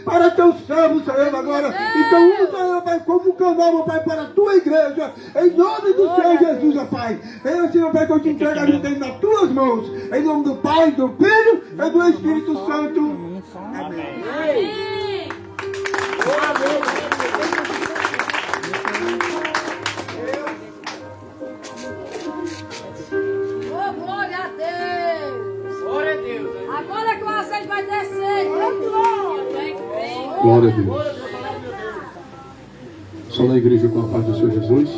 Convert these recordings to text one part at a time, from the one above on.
para teu servo, Senhor, agora. Então usa eu, Pai, como canal, meu Pai, para a tua igreja, em nome do Senhor Jesus, meu Pai. Eu, Senhor, Pai, que eu te entrego a vida dele nas tuas mãos, em nome do Pai, do Filho e do Espírito Santo. Amém. Oh, glória a Deus! Glória a Deus! Agora que o azeite vai descer! Glória a Deus. Só da igreja com a paz do Senhor Jesus.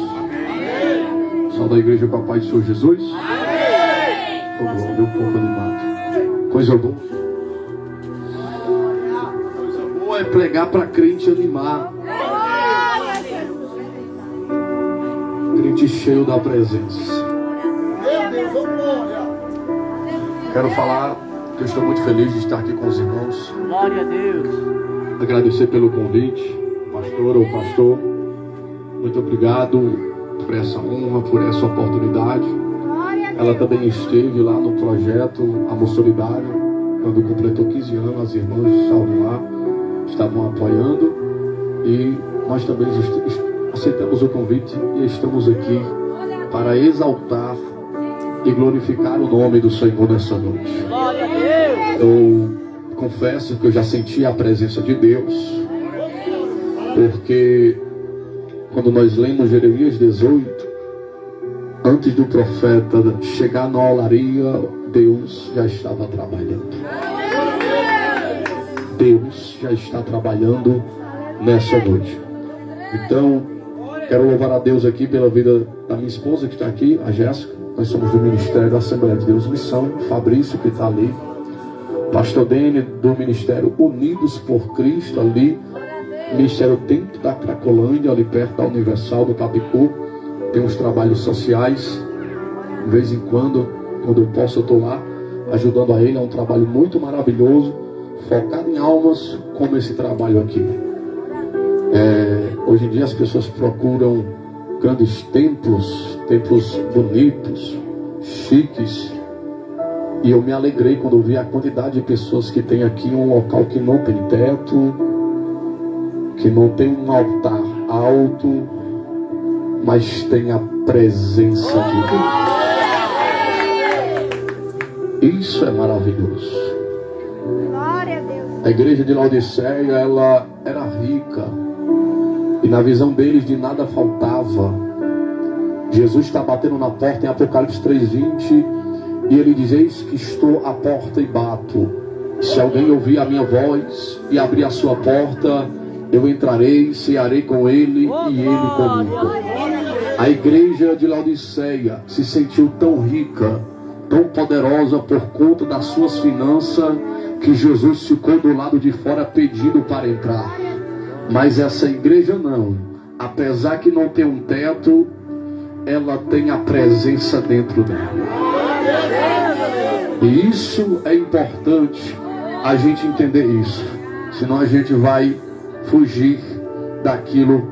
Só da igreja com a paz do Senhor Jesus. Oh, glória, um pouco animado. Coisa boa. Coisa boa é pregar para crente animar. Crente cheio da presença. Quero falar que eu estou muito feliz de estar aqui com os irmãos. Glória a Deus. Agradecer pelo convite, pastor ou pastor. Muito obrigado por essa honra, por essa oportunidade. Ela também esteve lá no projeto Amor Solidário, quando completou 15 anos, as irmãs estavam lá, estavam apoiando. E nós também aceitamos o convite e estamos aqui para exaltar e glorificar o nome do Senhor nessa noite. Glória a Deus. Eu confesso que eu já senti a presença de Deus, porque quando nós lemos Jeremias 18, antes do profeta chegar na olaria, Deus já estava trabalhando. Deus já está trabalhando nessa noite. Então, quero louvar a Deus aqui pela vida da minha esposa que está aqui, a Jéssica. Nós somos do Ministério da Assembleia de Deus Missão. Fabrício que está ali. Pastor Dene do Ministério Unidos por Cristo ali. Ministério dentro da Cracolândia, ali perto da Universal do Capicu. Tem uns trabalhos sociais. De vez em quando eu posso, eu estou lá ajudando a ele. É um trabalho muito maravilhoso, focado em almas, como esse trabalho aqui. Hoje em dia as pessoas procuram grandes templos bonitos, chiques. E eu me alegrei quando vi a quantidade de pessoas que tem aqui um local que não tem teto, que não tem um altar alto, mas tem a presença de Deus. Isso é maravilhoso. Glória a Deus! A igreja de Laodiceia, ela era rica, e na visão deles de nada faltava. Jesus está batendo na porta em Apocalipse 3:20, e ele diz: eis que estou à porta e bato. Se alguém ouvir a minha voz e abrir a sua porta, eu entrarei, cearei com ele e ele comigo. A igreja de Laodiceia se sentiu tão rica, tão poderosa por conta das suas finanças, que Jesus ficou do lado de fora pedindo para entrar. Mas essa igreja não. Apesar que não tem um teto, ela tem a presença dentro dela. E isso é importante a gente entender isso. Senão a gente vai fugir daquilo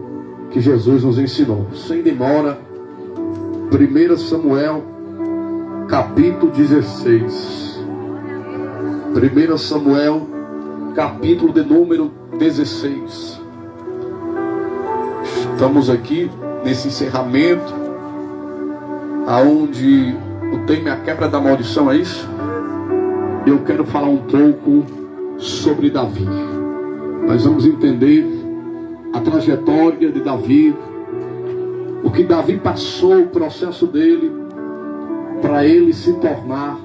que Jesus nos ensinou. Sem demora, 1 Samuel capítulo 16. 1 Samuel capítulo de número 16. Estamos aqui nesse encerramento, aonde o tema é a quebra da maldição, é isso? Eu quero falar um pouco sobre Davi. Nós vamos entender a trajetória de Davi, o que Davi passou, o processo dele, para ele se tornar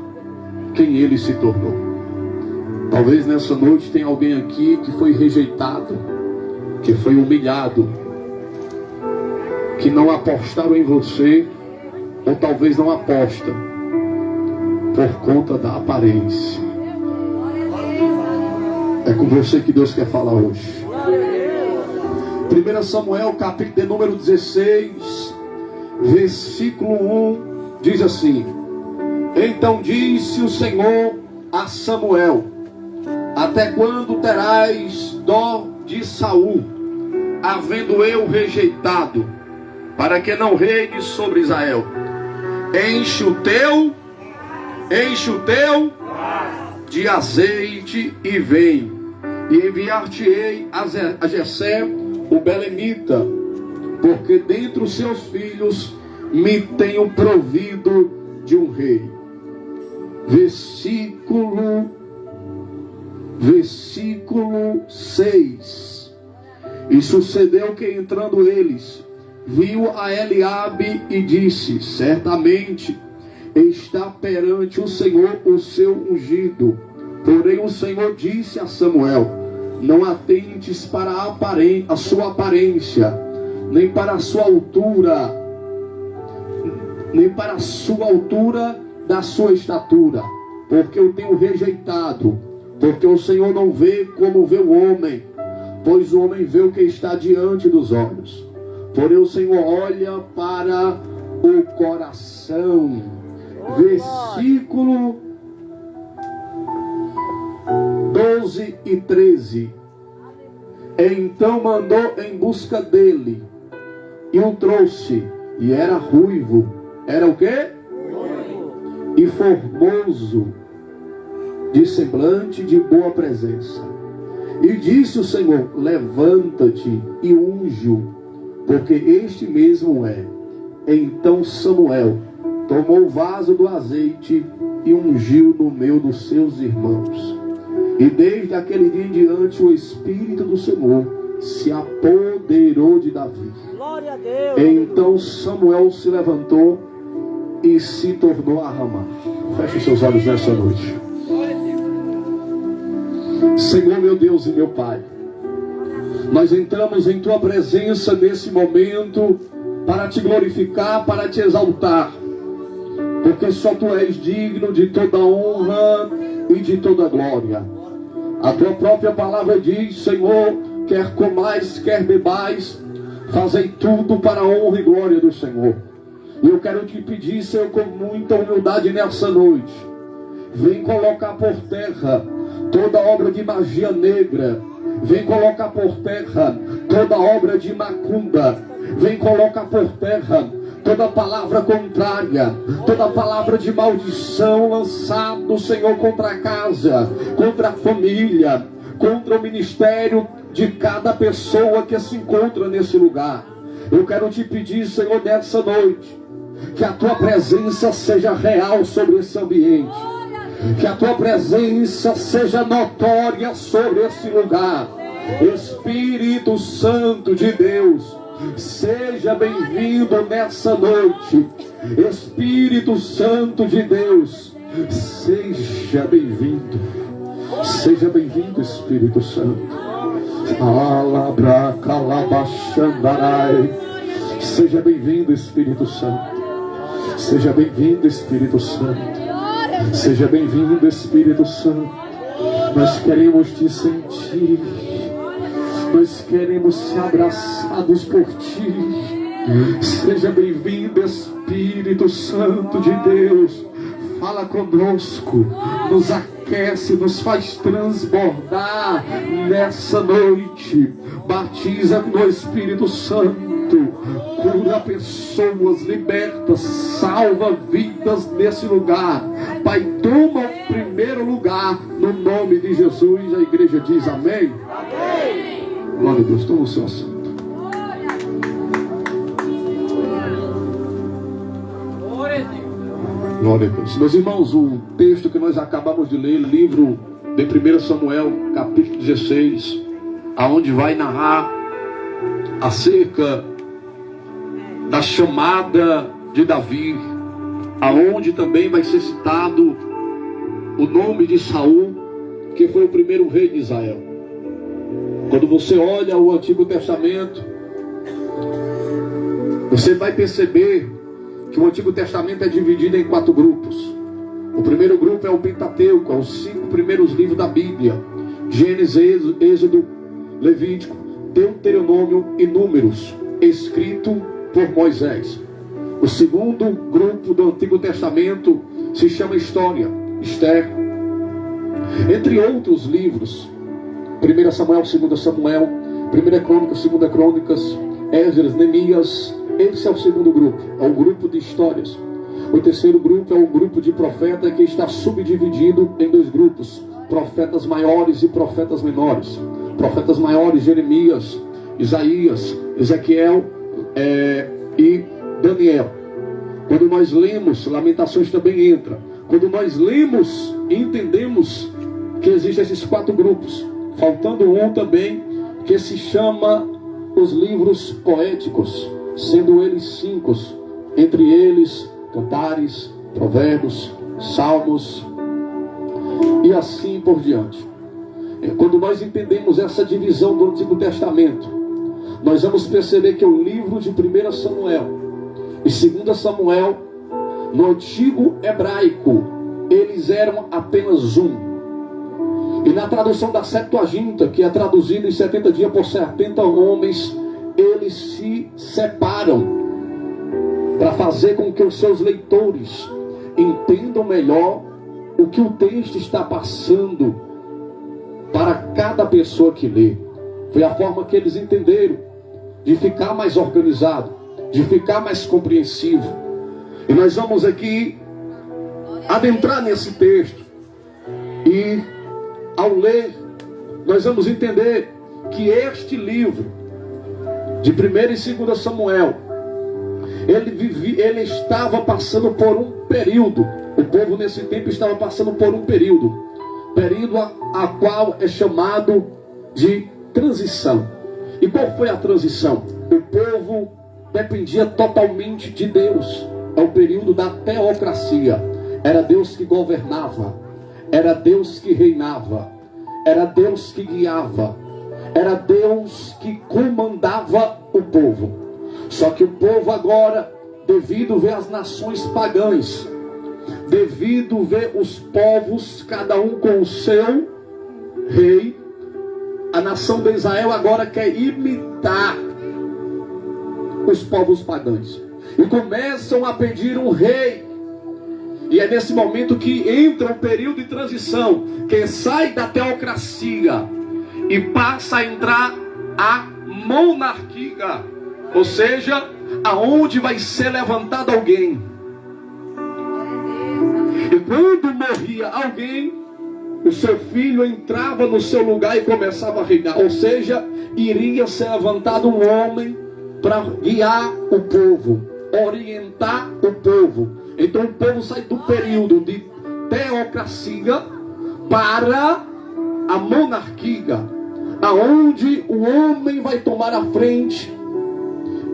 quem ele se tornou. Talvez nessa noite tenha alguém aqui que foi rejeitado, que foi humilhado, que não apostaram em você, ou talvez não aposta por conta da aparência. É com você que Deus quer falar hoje. 1 Samuel capítulo de número 16, versículo 1, diz assim: então disse o Senhor a Samuel: até quando terás dó de Saul, havendo eu rejeitado, para que não reine sobre Israel? Enche o teu de azeite e vem. e enviar-te-ei a Jessé, o belemita, porque dentre os seus filhos me tenho provido de um rei. Versículo 6. E sucedeu que, entrando eles, viu a Eliabe e disse: certamente está perante o Senhor o seu ungido. Porém o Senhor disse a Samuel: não atentes para a sua aparência, nem para a sua altura, nem para a sua altura da sua estatura, porque eu tenho rejeitado. Porque o Senhor não vê como vê o homem, pois o homem vê o que está diante dos olhos. Porém o Senhor olha para o coração. Versículo 12 e 13. Então mandou em busca dele e o trouxe, e era ruivo. Era o quê? E formoso, de semblante, de boa presença. E disse o Senhor: levanta-te e unge-o, porque este mesmo é. Então Samuel tomou o vaso do azeite e ungiu no meio dos seus irmãos. E desde aquele dia em diante o Espírito do Senhor se apoderou de Davi. Glória a Deus. Então Samuel se levantou e se tornou a Ramá. Feche seus olhos nessa noite. Senhor, meu Deus e meu Pai, nós entramos em Tua presença nesse momento para Te glorificar, para Te exaltar, porque só Tu és digno de toda honra e de toda glória. A Tua própria palavra diz: Senhor, quer comais, quer bebais, fazei tudo para a honra e glória do Senhor. E eu quero Te pedir, Senhor, com muita humildade nessa noite, vem colocar por terra toda obra de magia negra. Vem colocar por terra toda obra de macumba. Vem colocar por terra toda palavra contrária, toda palavra de maldição lançada, Senhor, contra a casa, contra a família, contra o ministério de cada pessoa que se encontra nesse lugar. Eu quero Te pedir, Senhor, nessa noite, que a Tua presença seja real sobre esse ambiente, que a Tua presença seja notória sobre esse lugar. Espírito Santo de Deus, seja bem-vindo nessa noite. Espírito Santo de Deus, seja bem-vindo. Seja bem-vindo, Espírito Santo. Alabracalabaxandarai. Seja bem-vindo, Espírito Santo. Seja bem-vindo, Espírito Santo. Seja bem-vindo, Espírito Santo. Nós queremos Te sentir. Nós queremos ser abraçados por Ti. Seja bem-vindo, Espírito Santo de Deus. Fala conosco, nos aquece, nos faz transbordar nessa noite. Batiza no Espírito Santo, cura pessoas, liberta, salva vidas nesse lugar. Pai, toma o primeiro lugar no nome de Jesus. A igreja diz amém. Amém. Glória a Deus, toma o seu assento. Glória a Deus. Meus irmãos, o texto que nós acabamos de ler, livro de 1 Samuel, capítulo 16, aonde vai narrar acerca da chamada de Davi, aonde também vai ser citado o nome de Saul, que foi o primeiro rei de Israel. Quando você olha o Antigo Testamento, você vai perceber que o Antigo Testamento é dividido em 4 grupos. O primeiro grupo é o Pentateuco, é os 5 primeiros livros da Bíblia: Gênesis, Êxodo, Levítico, Deuteronômio e Números, escrito por Moisés. O segundo grupo do Antigo Testamento se chama História, Esther, entre outros livros: 1 Samuel, 2 Samuel, 1 Crônicas, 2 Crônicas, Esdras, Neemias. Esse é o segundo grupo, é o grupo de histórias. O terceiro grupo é o grupo de profeta, que está subdividido em 2 grupos: profetas maiores e profetas menores. Profetas maiores, Jeremias, Isaías, Ezequiel e Daniel. Quando nós lemos, Lamentações também entra. Quando nós lemos e entendemos que existem esses 4 grupos, faltando um também, que se chama os livros poéticos, sendo eles 5, entre eles Cantares, Provérbios, Salmos e assim por diante. Quando nós entendemos essa divisão do Antigo Testamento, nós vamos perceber que o livro de 1 Samuel e 2 Samuel, no antigo hebraico, eles eram apenas um. E na tradução da Septuaginta, que é traduzida em 70 dias por 70 homens, eles se separam para fazer com que os seus leitores entendam melhor o que o texto está passando para cada pessoa que lê. Foi a forma que eles entenderam de ficar mais organizado, de ficar mais compreensivo. E nós vamos aqui adentrar nesse texto. E ao ler, nós vamos entender que este livro de 1 e 2 Samuel, ele estava passando por um período. O povo nesse tempo estava passando por um período a qual é chamado de transição. E qual foi a transição? O povo dependia totalmente de Deus. É o período da teocracia. Era Deus que governava, era Deus que reinava, era Deus que guiava, era Deus que comandava o povo. Só que o povo agora, devido ver as nações pagãs, devido ver os povos, cada um com o seu rei, a nação de Israel agora quer imitar os povos pagãos. E começam a pedir um rei. E é nesse momento que entra o período de transição, que sai da teocracia e passa a entrar a monarquia, ou seja, aonde vai ser levantado alguém. E quando morria alguém, o seu filho entrava no seu lugar e começava a reinar. Ou seja, iria ser levantado um homem para guiar o povo, orientar o povo. Então o povo sai do período de teocracia para a monarquia, aonde o homem vai tomar a frente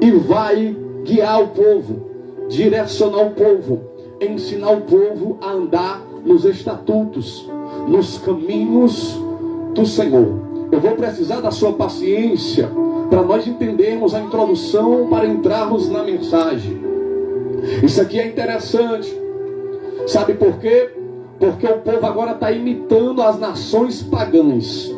e vai guiar o povo, direcionar o povo, ensinar o povo a andar nos estatutos, nos caminhos do Senhor. Eu vou precisar da sua paciência para nós entendermos a introdução, para entrarmos na mensagem. Isso aqui é interessante. Sabe por quê? Porque o povo agora está imitando as nações pagãs.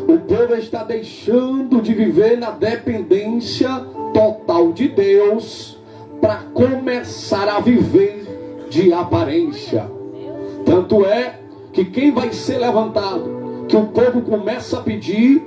O povo está deixando de viver na dependência total de Deus para começar a viver de aparência. Tanto é que quem vai ser levantado, que o povo começa a pedir,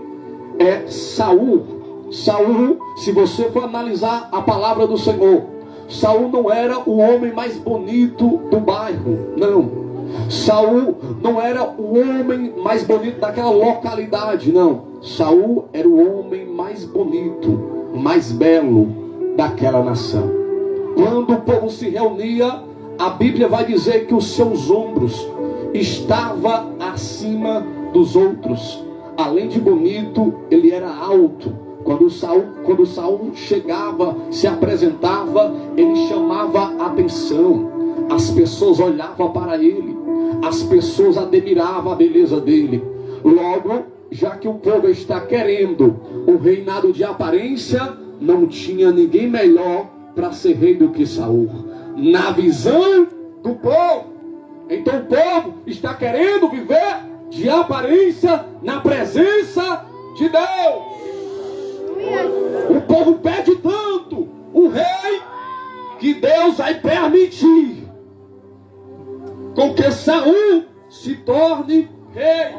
é Saul. Saul, se você for analisar a palavra do Senhor, Saul não era o homem mais bonito do bairro, não. Saul não era o homem mais bonito daquela localidade, não. Saul era o homem mais bonito, mais belo daquela nação. Quando o povo se reunia, a Bíblia vai dizer que os seus ombros estavam acima dos outros. Além de bonito, ele era alto. Quando Saul chegava, se apresentava, ele chamava a atenção. As pessoas olhavam para ele, as pessoas admiravam a beleza dele. Logo, já que o povo está querendo um reinado de aparência, não tinha ninguém melhor para ser rei do que Saul, na visão do povo. Então o povo está querendo viver de aparência na presença de Deus. O povo pede tanto um rei que Deus vai permitir com que Saul se torne rei.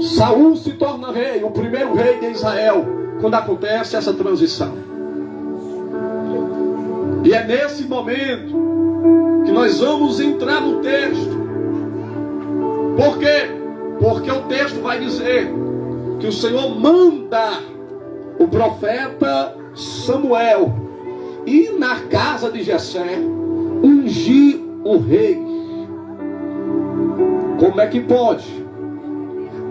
Saul se torna rei, o primeiro rei de Israel, quando acontece essa transição. E é nesse momento que nós vamos entrar no texto. Por quê? Porque o texto vai dizer que o Senhor manda o profeta Samuel ir na casa de Jessé ungir o rei. Como é que pode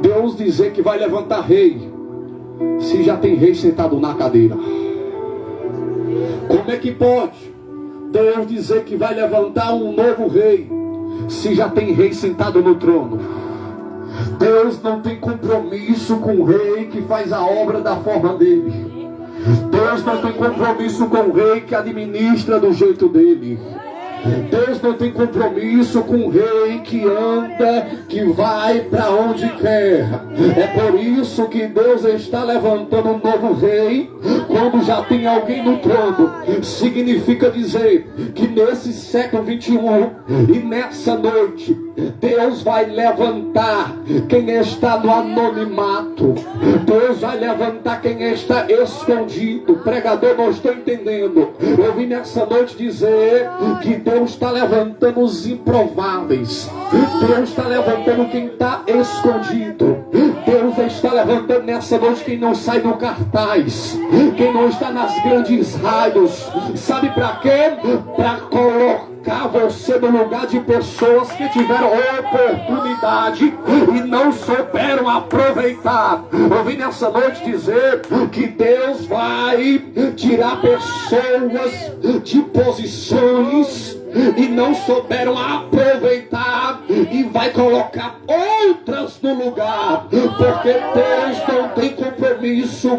Deus dizer que vai levantar rei se já tem rei sentado na cadeira? Como é que pode Deus dizer que vai levantar um novo rei se já tem rei sentado no trono? Deus não tem compromisso com o rei que faz a obra da forma dele. Deus não tem compromisso com o rei que administra do jeito dele. Deus não tem compromisso com o rei que anda, que vai para onde quer. É por isso que Deus está levantando um novo rei quando já tem alguém no trono. Significa dizer que nesse século 21 e nessa noite Deus vai levantar quem está no anonimato. Deus vai levantar quem está escondido. Pregador, não estou entendendo. Eu vim nessa noite dizer que Deus está levantando os improváveis. Deus está levantando quem está escondido. Deus está levantando nessa noite quem não sai do cartaz, quem não está nas grandes rádios. Sabe para quê? Para colocar você no lugar de pessoas que tiveram oportunidade e não souberam aproveitar. Eu vim nessa noite dizer que Deus vai tirar pessoas de posições e não souberam aproveitar e vai colocar outras no lugar, porque Deus não tem compromisso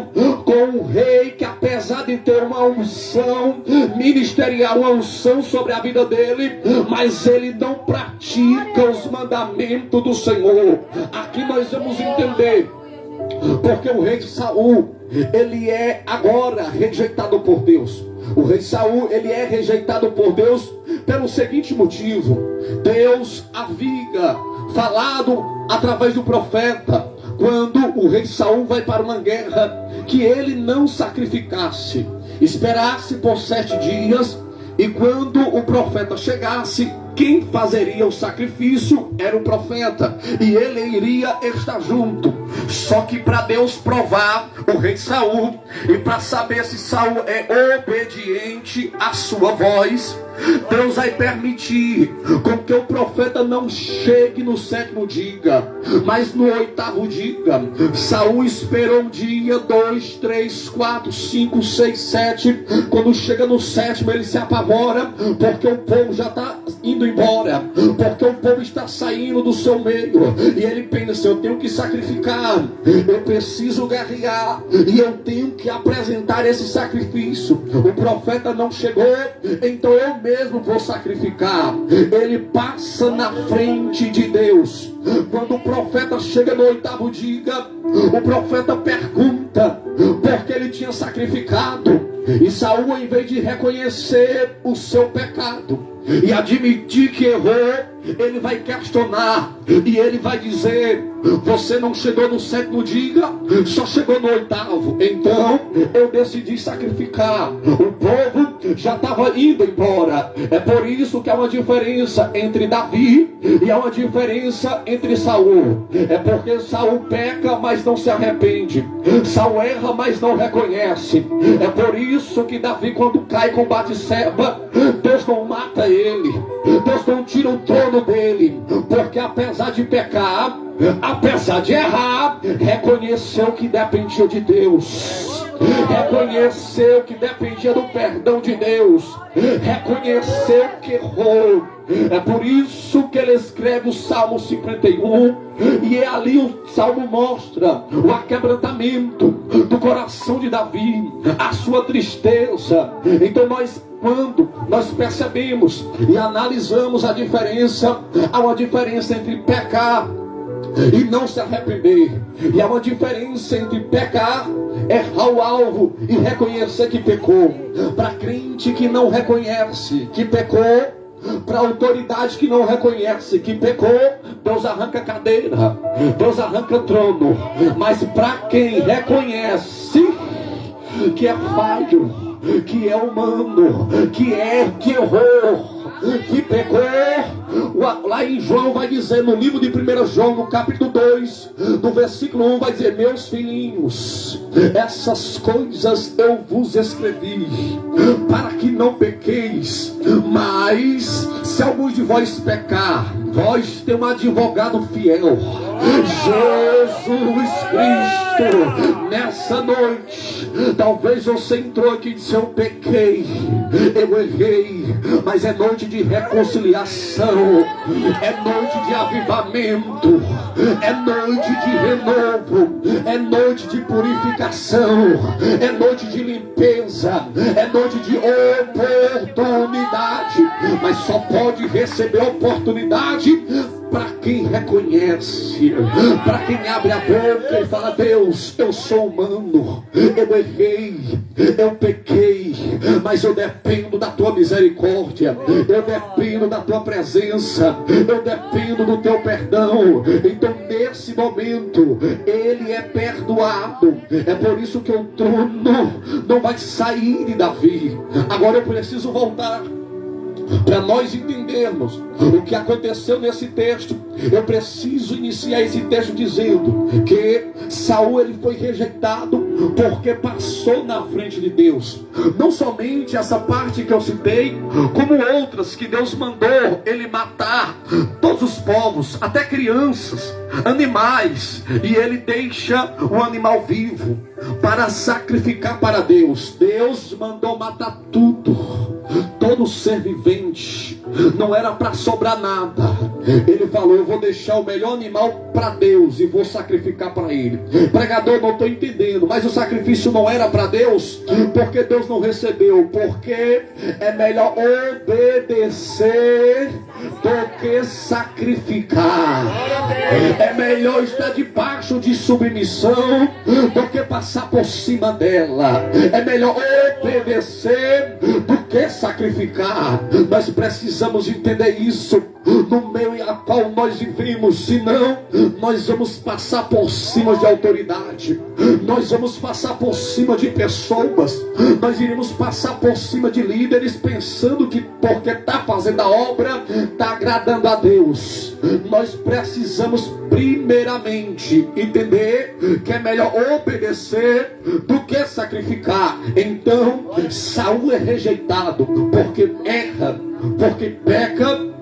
com o rei que, apesar de ter uma unção ministerial, uma unção sobre a vida dele, mas ele não pratica os mandamentos do Senhor. Aqui nós vamos entender porque o rei Saul, ele é agora rejeitado por Deus. O rei Saul, ele é rejeitado por Deus pelo seguinte motivo: Deus havia falado através do profeta, quando o rei Saul vai para uma guerra, que ele não sacrificasse, esperasse por 7 dias, e quando o profeta chegasse, quem fazeria o sacrifício era o profeta, e ele iria estar junto. Só que para Deus provar o rei Saul, e para saber se Saul é obediente à sua voz, Deus vai permitir com que o profeta não chegue no 7º dia, mas no 8º dia. Saul esperou um dia, 2, 3, 4, 5, 6, 7. Quando chega no 7º, ele se apavora, porque o povo já está indo embora, porque o povo está saindo do seu meio, e ele pensa: eu tenho que sacrificar, eu preciso guerrear, e eu tenho que apresentar esse sacrifício. O profeta não chegou, então eu mesmo vou sacrificar. Ele passa na frente de Deus. Quando o profeta chega no 8º dia, o profeta pergunta por que ele tinha sacrificado, e Saul, em vez de reconhecer o seu pecado e admitir que errou, ele vai questionar, e ele vai dizer: você não chegou no 7º dia, só chegou no 8º. Então eu decidi sacrificar. O povo já estava indo embora. É por isso que há uma diferença entre Davi e há uma diferença entre Saul. É porque Saul peca, mas não se arrepende. Saul erra, mas não reconhece. É por isso que Davi, quando cai com Batseba, Deus não mata ele, Deus não tira o trono dele, porque apesar de pecar, apesar de errar, reconheceu que dependia de Deus, reconheceu que dependia do perdão de Deus, reconheceu que errou. É por isso que ele escreve o Salmo 51, e é ali o Salmo mostra o aquebrantamento do coração de Davi, a sua tristeza. Então quando nós percebemos e analisamos a diferença, há uma diferença entre pecar e não se arrepender, e há uma diferença entre pecar, errar o alvo e reconhecer que pecou. Para crente que não reconhece que pecou, para autoridade que não reconhece que pecou, Deus arranca cadeira, Deus arranca trono. Mas para quem reconhece que é falho, que é humano, que errou, que pecou. Lá em João vai dizer, no livro de 1 João, no capítulo 2, no versículo 1, vai dizer: meus filhinhos, essas coisas eu vos escrevi, para que não pequeis. Mas se algum de vós pecar, vós tem um advogado fiel, Jesus Cristo. Nessa noite, talvez você entrou aqui e disse: eu pequei, eu errei, mas é noite de reconciliação, é noite de avivamento, é noite de renovo, é noite de purificação, é noite de limpeza, é noite de oportunidade. Mas só pode receber oportunidade para quem reconhece, para quem abre a boca e fala: Deus, eu sou humano, eu errei, eu pequei, mas eu dependo da tua misericórdia, eu dependo da tua presença, eu dependo do teu perdão. Então nesse momento ele é perdoado. É por isso que o trono não vai sair de Davi. Agora eu preciso voltar para nós entendermos o que aconteceu nesse texto. Eu preciso iniciar esse texto dizendo que Saul, ele foi rejeitado porque passou na frente de Deus. Não somente essa parte que eu citei, como outras que Deus mandou ele matar todos os povos, até crianças, animais, e ele deixa o animal vivo para sacrificar para Deus. Deus mandou matar tudo, todo ser vivente, não era para sobrar nada. Ele falou: eu vou deixar o melhor animal para Deus e vou sacrificar para ele. Pregador, não estou entendendo, mas o sacrifício não era para Deus, porque Deus não recebeu, porque é melhor obedecer do que sacrificar. É melhor estar debaixo de submissão do que passar por cima dela. É melhor obedecer do que sacrificar. Nós precisamos entender isso no meio a qual nós vivemos, senão nós vamos passar por cima de autoridade, nós vamos passar por cima de pessoas, nós iremos passar por cima de líderes, pensando que porque está fazendo a obra, está agradando a Deus. Nós precisamos primeiramente entender que é melhor obedecer do que sacrificar. Então Saul é rejeitado porque erra, porque peca,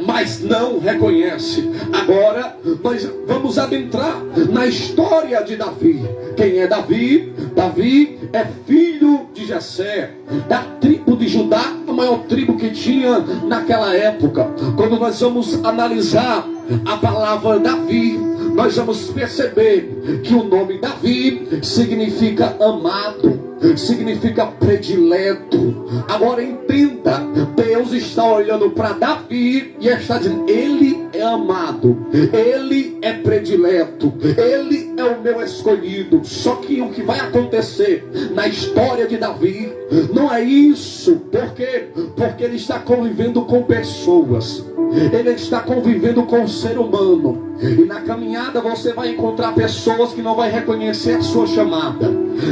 mas não reconhece. Agora nós vamos adentrar na história de Davi. Quem é Davi? Davi é filho de Jessé, da tribo de Judá, a maior tribo que tinha naquela época. Quando nós vamos analisar a palavra Davi, nós vamos perceber que o nome Davi significa amado, significa predileto. Agora entenda, Deus está olhando para Davi e está dizendo: ele é amado, ele é predileto, ele é o meu escolhido. Só que o que vai acontecer na história de Davi não é isso. Por quê? Porque ele está convivendo com pessoas, ele está convivendo com o ser humano. E na caminhada você vai encontrar pessoas que não vai reconhecer a sua chamada.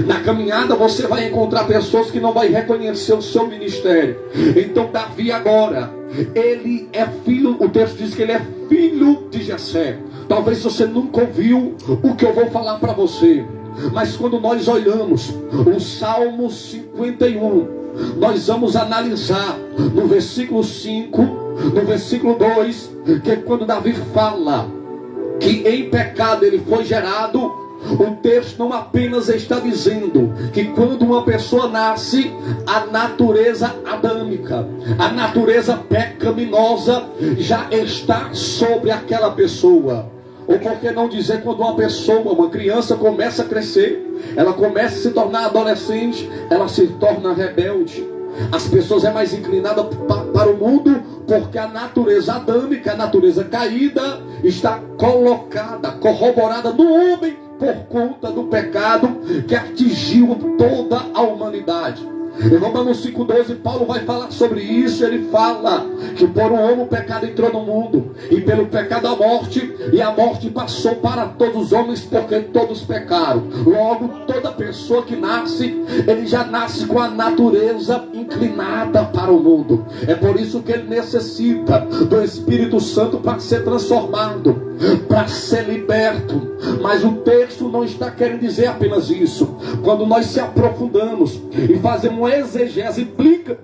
Na caminhada você vai encontrar pessoas que não vai reconhecer o seu ministério. Então Davi agora, ele é filho, o texto diz que ele é filho de Jessé. Talvez você nunca ouviu o que eu vou falar para você, mas quando nós olhamos o Salmo 51, nós vamos analisar no versículo 5, no versículo 2, que é quando Davi fala que em pecado ele foi gerado. O texto não apenas está dizendo que quando uma pessoa nasce, a natureza adâmica, a natureza pecaminosa já está sobre aquela pessoa. Ou por que não dizer, quando uma pessoa, uma criança começa a crescer, ela começa a se tornar adolescente, ela se torna rebelde. As pessoas é mais inclinada para o mundo, porque a natureza adâmica, a natureza caída, está colocada, corroborada no homem por conta do pecado que atingiu toda a humanidade. Em Romanos 5,12, Paulo vai falar sobre isso. Ele fala que por um homem o pecado entrou no mundo, e pelo pecado a morte, e a morte passou para todos os homens, porque todos pecaram. Logo, toda pessoa que nasce, ele já nasce com a natureza inclinada para o mundo. É por isso que ele necessita do Espírito Santo para ser transformado, para ser liberto. Mas o texto não está querendo dizer apenas isso. Quando nós se aprofundamos e fazemos uma exegese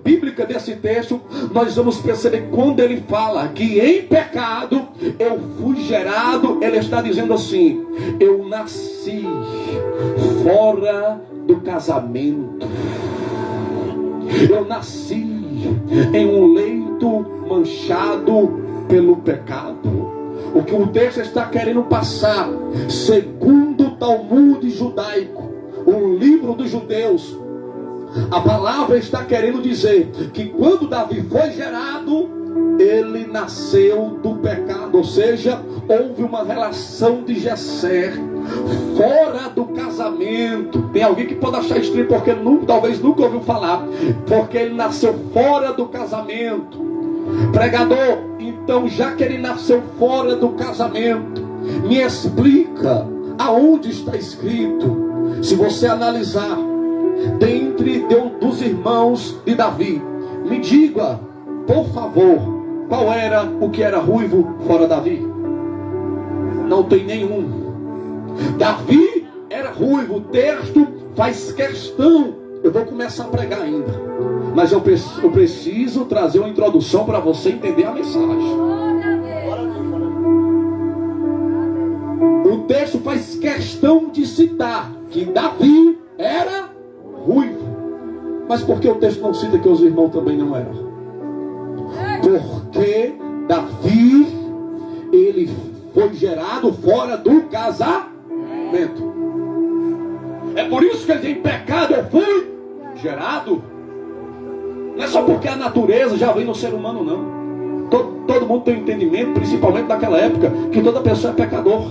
bíblica desse texto, nós vamos perceber quando ele fala que em pecado eu fui gerado, ele está dizendo assim: eu nasci fora do casamento, eu nasci em um leito manchado pelo pecado. O que o texto está querendo passar, segundo o Talmud judaico, o livro dos judeus, a palavra está querendo dizer que quando Davi foi gerado, ele nasceu do pecado. Ou seja, houve uma relação de Jessé fora do casamento. Tem alguém que pode achar estranho porque talvez nunca ouviu falar, porque ele nasceu fora do casamento. Pregador, então já que ele nasceu fora do casamento, me explica aonde está escrito. Se você analisar dentre dos irmãos de Davi, me diga, por favor, qual era o que era ruivo fora Davi? Não tem nenhum. Davi era ruivo. O texto faz questão. Eu vou começar a pregar ainda, mas eu preciso trazer uma introdução para você entender a mensagem. O texto faz questão de citar que Davi era ruivo. Mas por que o texto não cita que os irmãos também não eram? Porque Davi, ele foi gerado fora do casamento. É por isso que ele tem pecado, eu fui gerado. Não é só porque a natureza já vem no ser humano, não. Todo mundo tem um entendimento, principalmente naquela época, que toda pessoa é pecador.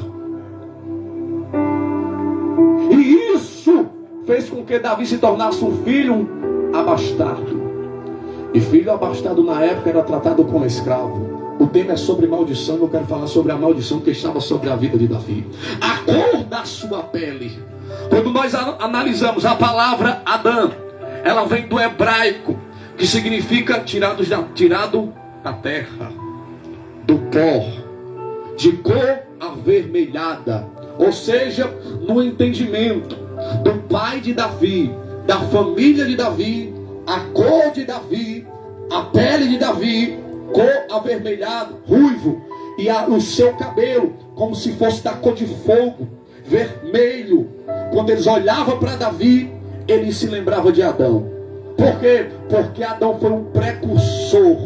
E isso fez com que Davi se tornasse um filho abastado. E filho abastado na época era tratado como escravo. O tema é sobre maldição. Eu quero falar sobre a maldição que estava sobre a vida de Davi. A cor da sua pele. Quando nós analisamos a palavra Adão, ela vem do hebraico, que significa tirado da terra, do pó, de cor avermelhada. Ou seja, no entendimento do pai de Davi, da família de Davi, a cor de Davi, a pele de Davi, cor avermelhada, ruivo, e o seu cabelo como se fosse da cor de fogo, vermelho. Quando eles olhavam para Davi, ele se lembrava de Adão. Por quê? Porque Adão foi um precursor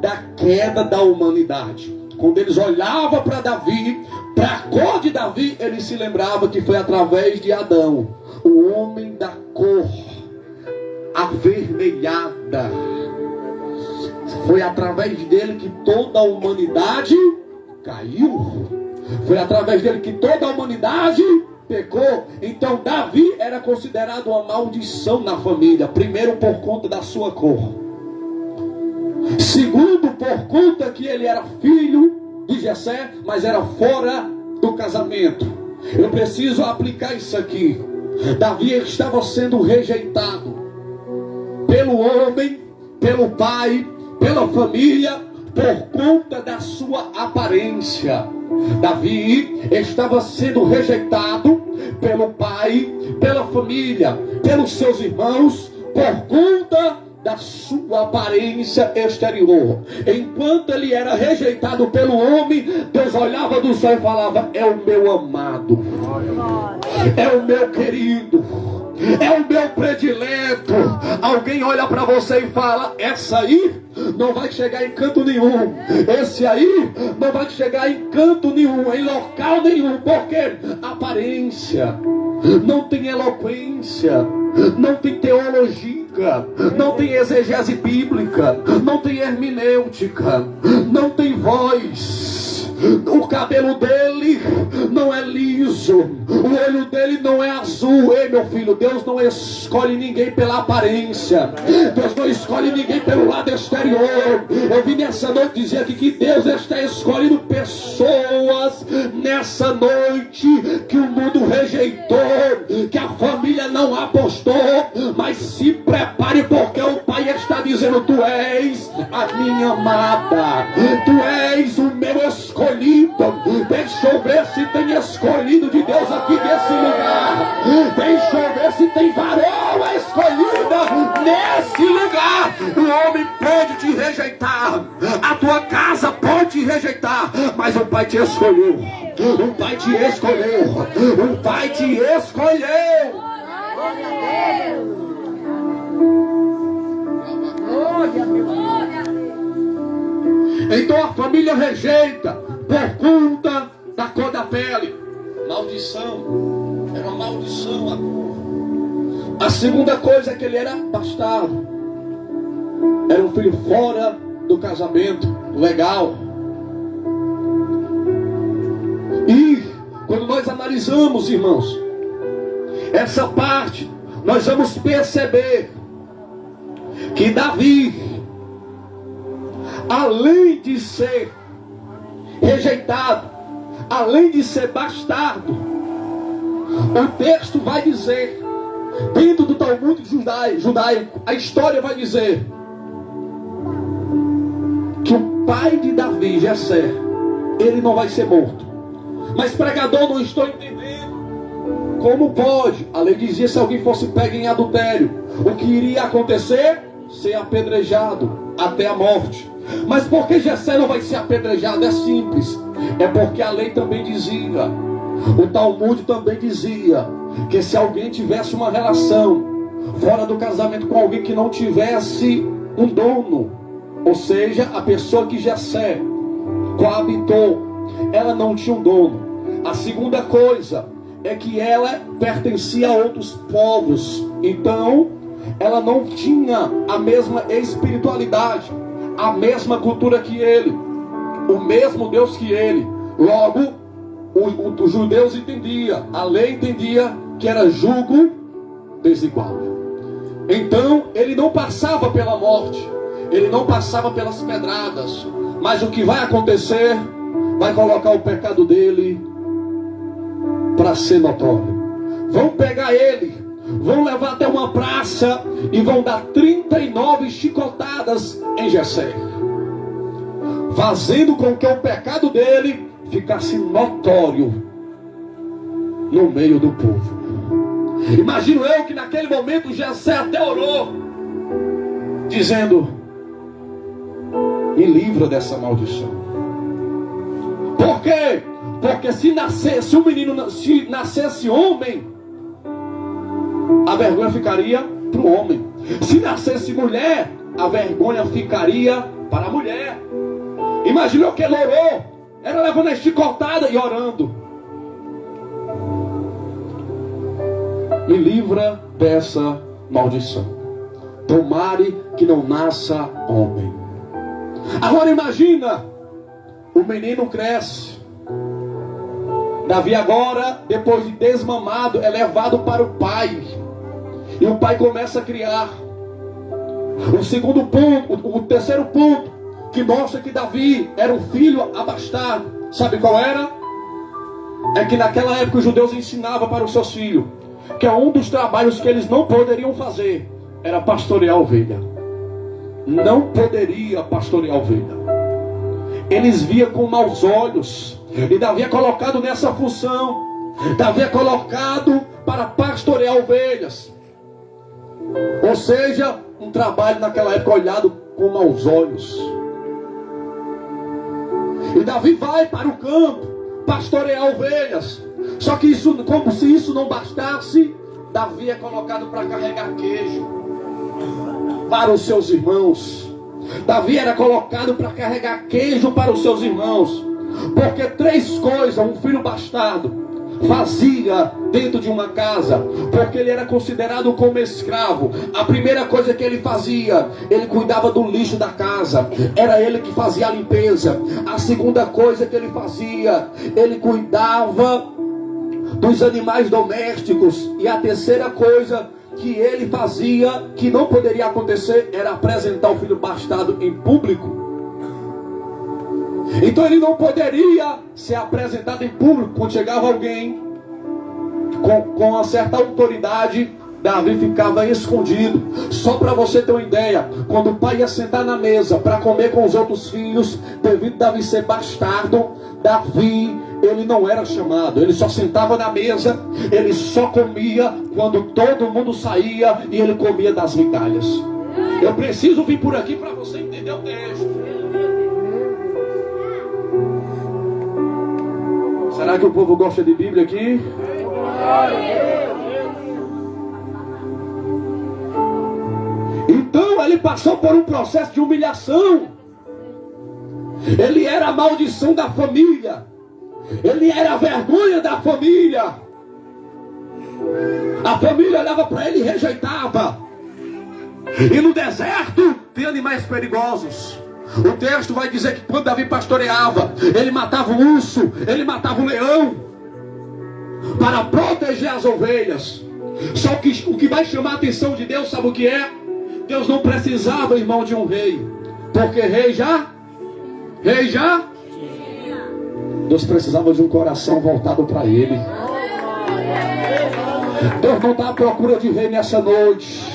da queda da humanidade. Quando eles olhavam para Davi, para a cor de Davi, ele se lembrava que foi através de Adão, o homem da cor avermelhada. Foi através dele que toda a humanidade caiu. Foi através dele que toda a humanidade pecou. Então Davi era considerado uma maldição na família. Primeiro, por conta da sua cor. Segundo, por conta que ele era filho de Jessé, mas era fora do casamento. Eu preciso aplicar isso aqui. Davi estava sendo rejeitado pelo homem, pelo pai, pela família, por conta da sua aparência. Davi estava sendo rejeitado pelo pai, pela família, pelos seus irmãos, por conta da sua aparência exterior. Enquanto ele era rejeitado pelo homem, Deus olhava do céu e falava: é o meu amado, é o meu querido, é o meu predileto. Alguém olha para você e fala: essa aí não vai chegar em canto nenhum, esse aí não vai chegar em canto nenhum, em local nenhum. Porque aparência não tem eloquência, não tem teologia, não tem exegese bíblica, não tem hermenêutica, não tem voz. O cabelo dele não é liso, o olho dele não é azul. Ei, meu filho, Deus não escolhe ninguém pela aparência, Deus não escolhe ninguém pelo lado exterior. Eu vim nessa noite dizer aqui que Deus está escolhendo pessoas nessa noite que o mundo rejeitou, que a família não apostou. Mas se prepare, porque o Pai está dizendo: tu és a minha amada, tu és o meu escolhido. Deixa eu ver se tem escolhido de Deus aqui nesse lugar. Deixa eu ver se tem varoa escolhida nesse lugar. O homem pode te rejeitar, a tua casa pode te rejeitar, mas o Pai te escolheu. O Pai te escolheu. O Pai te escolheu. Glória a Deus. Glória a Deus. Então a família rejeita por conta da cor da pele. Maldição. Era uma maldição a cor. A segunda coisa é que ele era bastardo. Era um filho fora do casamento legal. E quando nós analisamos, irmãos, essa parte, nós vamos perceber que Davi, além de ser rejeitado, além de ser bastardo, o texto vai dizer, dentro do Talmud judaico, a história vai dizer que o pai de Davi, Jessé, ele não vai ser morto. Mas pregador, não estou entendendo como pode. A lei dizia: se alguém fosse pego em adultério, o que iria acontecer? Ser apedrejado até a morte. Mas por que Jessé não vai ser apedrejado? É simples. É porque a lei também dizia, o Talmud também dizia, que se alguém tivesse uma relação fora do casamento com alguém que não tivesse um dono, ou seja, a pessoa que Jessé coabitou, ela não tinha um dono. A segunda coisa é que ela pertencia a outros povos, então ela não tinha a mesma espiritualidade, a mesma cultura que ele, o mesmo Deus que ele. Logo, os judeus entendiam, a lei entendia que era julgo desigual. Então ele não passava pela morte, ele não passava pelas pedradas, mas o que vai acontecer, vai colocar o pecado dele para ser notório. Vão pegar ele, vão levar até uma praça e vão dar 39 chicotadas em Jessé, fazendo com que o pecado dele ficasse notório no meio do povo. Imagino eu que naquele momento Jessé até orou, dizendo: me livra dessa maldição. Por quê? Porque se nascesse um menino, se nascesse homem, a vergonha ficaria para o homem. Se nascesse mulher, a vergonha ficaria para a mulher. Imagina o que ele orou. Era levando a chicotada e orando: me livra dessa maldição. Tomare que não nasça homem. Agora imagina, o menino cresce. Davi agora, depois de desmamado, é levado para o pai. E o pai começa a criar. O segundo ponto, o terceiro ponto, que mostra que Davi era um filho abastado. Sabe qual era? É que naquela época os judeus ensinavam para os seus filhos que um dos trabalhos que eles não poderiam fazer era pastorear a ovelha. Não poderia pastorear a ovelha. Eles viam com maus olhos. E Davi é colocado nessa função. Davi é colocado para pastorear ovelhas. Ou seja, um trabalho naquela época olhado com maus olhos. E Davi vai para o campo pastorear ovelhas. Só que isso, como se isso não bastasse, Davi é colocado para carregar queijo para os seus irmãos. Davi era colocado para carregar queijo para os seus irmãos. Porque três coisas um filho bastardo fazia dentro de uma casa, porque ele era considerado como escravo. A primeira coisa que ele fazia, ele cuidava do lixo da casa, era ele que fazia a limpeza. A segunda coisa que ele fazia, ele cuidava dos animais domésticos. E a terceira coisa que ele fazia, que não poderia acontecer, era apresentar o filho bastardo em público. Então ele não poderia ser apresentado em público. Quando chegava alguém com uma certa autoridade, Davi ficava escondido. Só para você ter uma ideia, quando o pai ia sentar na mesa para comer com os outros filhos, devido a Davi ser bastardo, Davi, ele não era chamado. Ele só sentava na mesa, ele só comia quando todo mundo saía, e ele comia das migalhas. Eu preciso vir por aqui para você entender o texto. Será que o povo gosta de Bíblia aqui? Então ele passou por um processo de humilhação. Ele era a maldição da família. Ele era a vergonha da família. A família olhava para ele e rejeitava. E no deserto tem animais perigosos. O texto vai dizer que quando Davi pastoreava, ele matava o urso, ele matava o leão, para proteger as ovelhas. Só que o que vai chamar a atenção de Deus, sabe o que é? Deus não precisava, irmão, de um rei, porque rei já. Deus precisava de um coração voltado para ele. Deus não está à procura de rei nessa noite.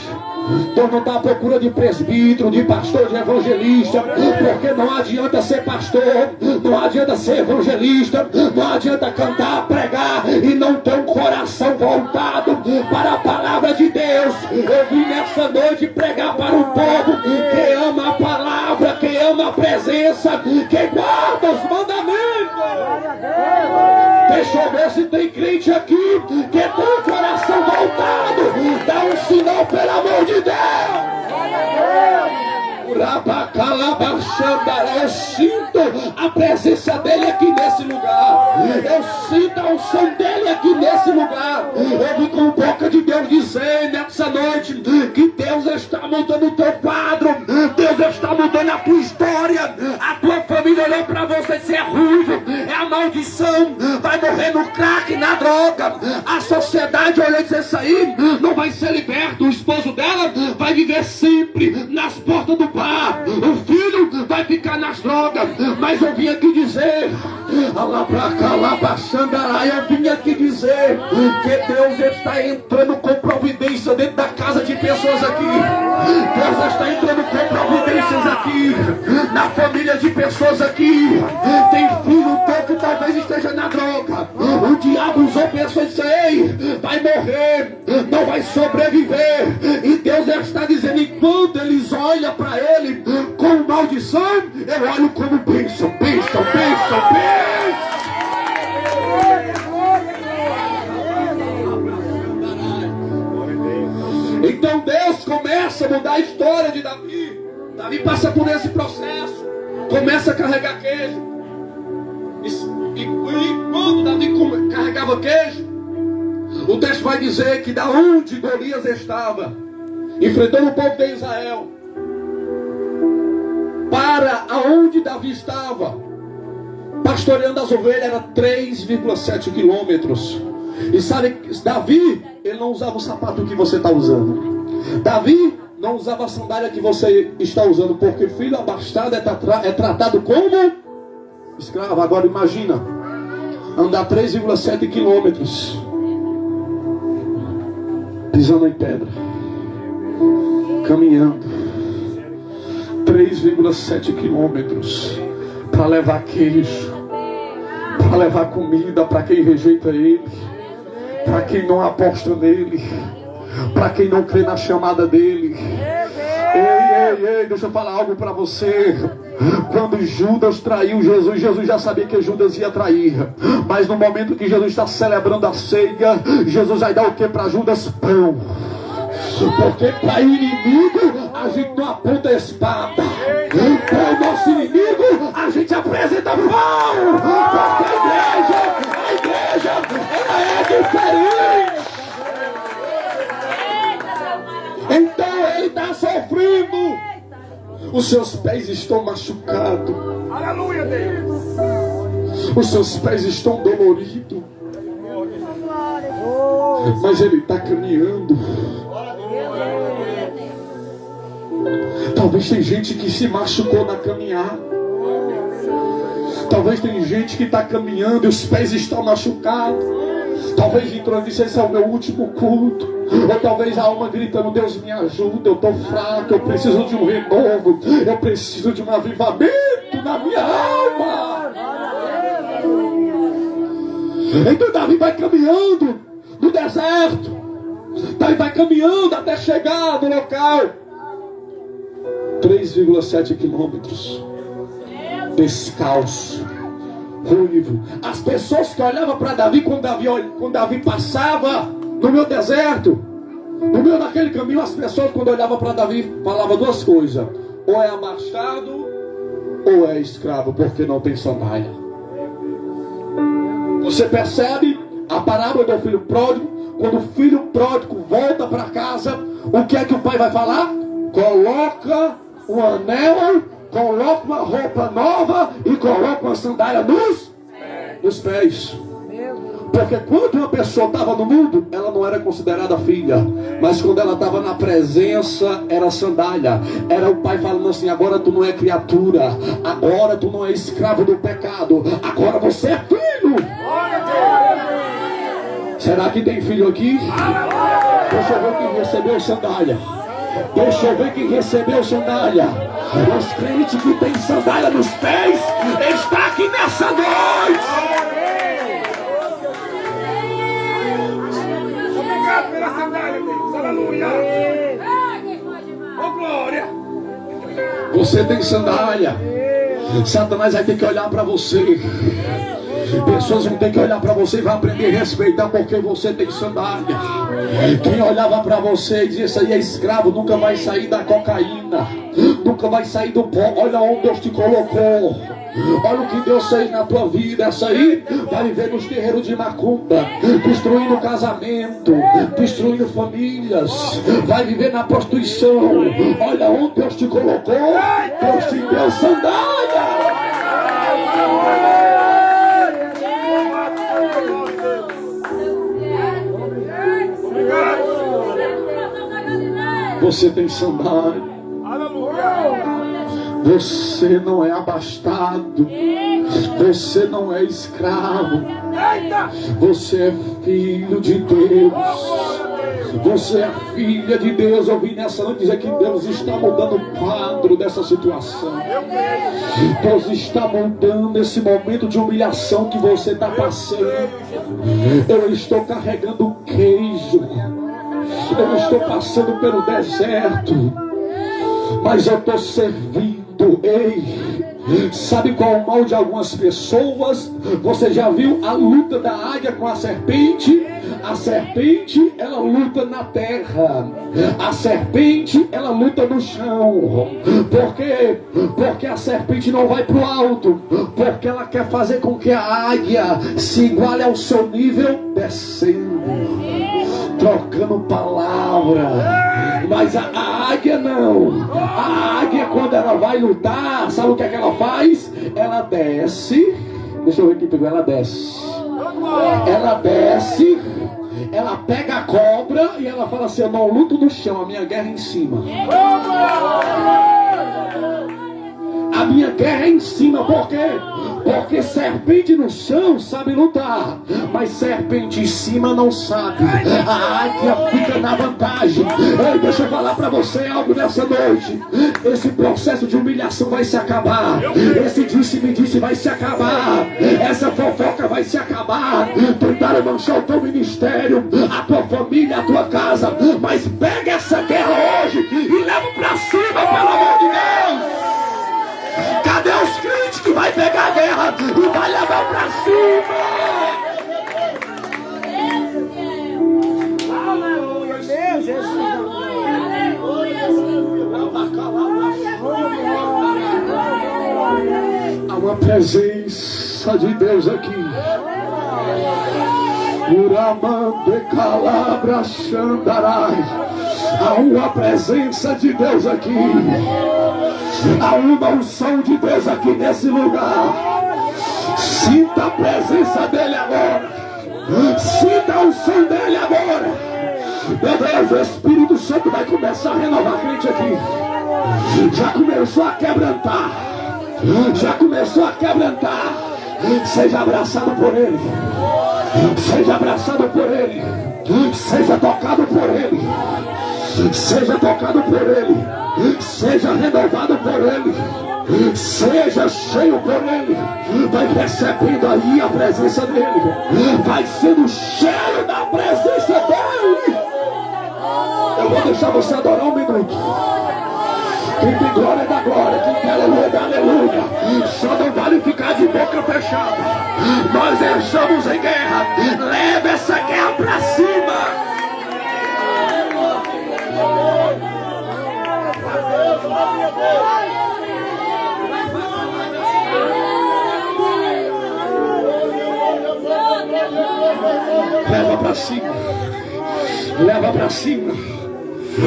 Deus não está à procura de presbítero, de pastor, de evangelista, porque não adianta ser pastor, não adianta ser evangelista, não adianta cantar, pregar e não ter um coração voltado para a palavra de Deus. Eu vim nessa noite pregar para um povo que ama a palavra, que ama a presença, que guarda os mandamentos. Deixa eu ver se tem crente aqui que tem o coração voltado. Dá um sinal, pelo amor de Deus. Eu sinto a presença dele aqui nesse lugar. Eu sinto a unção dele aqui nesse lugar. Eu vim com boca de Deus dizer nessa noite que Deus está mudando o teu quadro. Deus está mudando a tua história. A tua família olhou para você, se é ruivo, é a maldição, vai morrer no crack, na droga. A sociedade olhou e disse: isso aí não vai ser liberto. O esposo dela vai viver sempre nas portas do bar. O filho vai ficar nas drogas. Mas eu vim aqui dizer, eu vim aqui dizer que Deus está entrando com providência dentro da casa de pessoas aqui. Deus está entrando com providências aqui na família de pessoas aqui. Tem filho teu que talvez esteja na droga. O diabo usou pessoas e disse: ei, vai morrer, não vai sobreviver. E Deus está dizendo, enquanto eles olham para ele com maldição, eu olho como bênção, bênção, bênção, bênção. Então Deus começa a mudar a história de Davi. Davi passa por esse processo, começa a carregar queijo. E quando Davi carregava queijo, o texto vai dizer que da onde Golias estava, enfrentando o povo de Israel, para aonde Davi estava, pastoreando as ovelhas, era 3,7 quilômetros. E sabe, Davi, ele não usava o sapato que você está usando. Davi não usava a sandália que você está usando, porque filho abastado é tratado como escravo. Agora imagina, andar 3,7 quilômetros, pisando em pedra, caminhando 3,7 quilômetros para levar queijo, para levar comida para quem rejeita ele, para quem não aposta nele, para quem não crê na chamada dele. Ei, deixa eu falar algo para você. Quando Judas traiu Jesus, Jesus já sabia que Judas ia trair. Mas no momento que Jesus está celebrando a ceia, Jesus vai dar o que para Judas? Pão. Porque para inimigo a gente não aponta a espada. Para o nosso inimigo a gente apresenta pão. Porque a igreja é a Os seus pés estão machucados. Aleluia, Deus. Os seus pés estão doloridos. Mas Ele está caminhando. Talvez tem gente que se machucou na caminhada. Talvez tem gente que está caminhando e os pés estão machucados. Talvez entrou e disse: esse é o meu último culto. Ou talvez a alma gritando: Deus me ajuda, eu estou fraco, eu preciso de um renovo, eu preciso de um avivamento na minha alma. Então Davi vai caminhando no deserto. Davi vai caminhando até chegar no local. 3,7 quilômetros. Descalço, ruivo. As pessoas que olhavam para Davi, quando Davi passava no meu deserto, no meio daquele caminho, as pessoas quando olhavam para Davi falavam duas coisas: ou é abastado ou é escravo, porque não tem sandália. Você percebe a parábola do filho pródigo? Quando o filho pródigo volta para casa, o que é que o pai vai falar? Coloca um anel, coloca uma roupa nova e coloca uma sandália nos pés. Porque quando uma pessoa estava no mundo, ela não era considerada filha. Mas quando ela estava na presença, era sandália. Era o pai falando assim: agora tu não é criatura, agora tu não é escravo do pecado, agora você é filho. Será que tem filho aqui? Deixa eu ver quem recebeu sandália. Deixa eu ver quem recebeu sandália. Os crentes que têm sandália nos pés está aqui nessa noite. Obrigado pela sandália, Deus. Aleluia. Oh, glória. Você tem sandália. Satanás vai ter que olhar para você. Pessoas vão ter que olhar para você e vai aprender a respeitar porque você tem sandália. Quem olhava para você e dizia: isso aí é escravo, nunca vai sair da cocaína, nunca vai sair do pó. Olha onde Deus te colocou. Olha o que Deus fez na tua vida. Essa aí vai viver nos terreiros de macumba, destruindo casamento, destruindo famílias, vai viver na prostituição. Olha onde Deus te colocou. Deus te deu sandália. Você tem sandália. Você não é abastado. Você não é escravo. Você é filho de Deus. Você é filha de Deus. Eu vim nessa noite dizer que Deus está mudando o quadro dessa situação. Deus está mudando esse momento de humilhação que você está passando. Eu estou carregando queijo. Eu estou passando pelo deserto, mas eu estou servindo. Ei, sabe qual é o mal de algumas pessoas? Você já viu a luta da águia com a serpente? A serpente, ela luta na terra. A serpente, ela luta no chão. Por quê? Porque a serpente não vai para o alto. Porque ela quer fazer com que a águia se iguale ao seu nível descendo, trocando palavra. Mas a águia não. A águia, quando ela vai lutar, sabe o que é que ela faz? Ela desce. Deixa eu ver quem pegou. Ela desce. Ela desce. Ela pega a cobra e ela fala assim: eu não luto no chão, a minha guerra é em cima. A minha guerra é em cima. Por quê? Porque serpente no chão sabe lutar, mas serpente em cima não sabe. A águia fica na vantagem. Ei, deixa eu falar para você algo nessa noite. Esse processo de humilhação vai se acabar. Esse disse-me-disse vai se acabar. Essa fofoca vai se acabar. Tentaram manchar o teu ministério, a tua família, a tua casa, mas pega essa guerra hoje e leva para cima, pelo amor de Deus. Cadê os crentes que vai pegar a guerra e vai levar pra cima? Aleluia, Deus, Jesus. Há uma presença de Deus aqui. Uramante calabra xandarai. Há uma presença de Deus aqui. Há uma unção de Deus aqui nesse lugar. Sinta a presença dele agora. Sinta a unção dele agora. Meu Deus, o Espírito Santo vai começar a renovar a crente aqui. Já começou a quebrantar. Já começou a quebrantar. Seja abraçado por ele. Seja abraçado por ele. Seja tocado por ele. Seja tocado por ele. Seja renovado por ele. Seja cheio por ele. Vai percebendo aí a presença dele. Vai sendo cheio da presença dele. Eu vou deixar você adorar um minuto. Quem tem glória dá glória, quem tem aleluia dá aleluia. Só não vale ficar de boca fechada. Nós estamos em guerra. Leva essa guerra pra cima. Leva pra cima. Leva pra cima.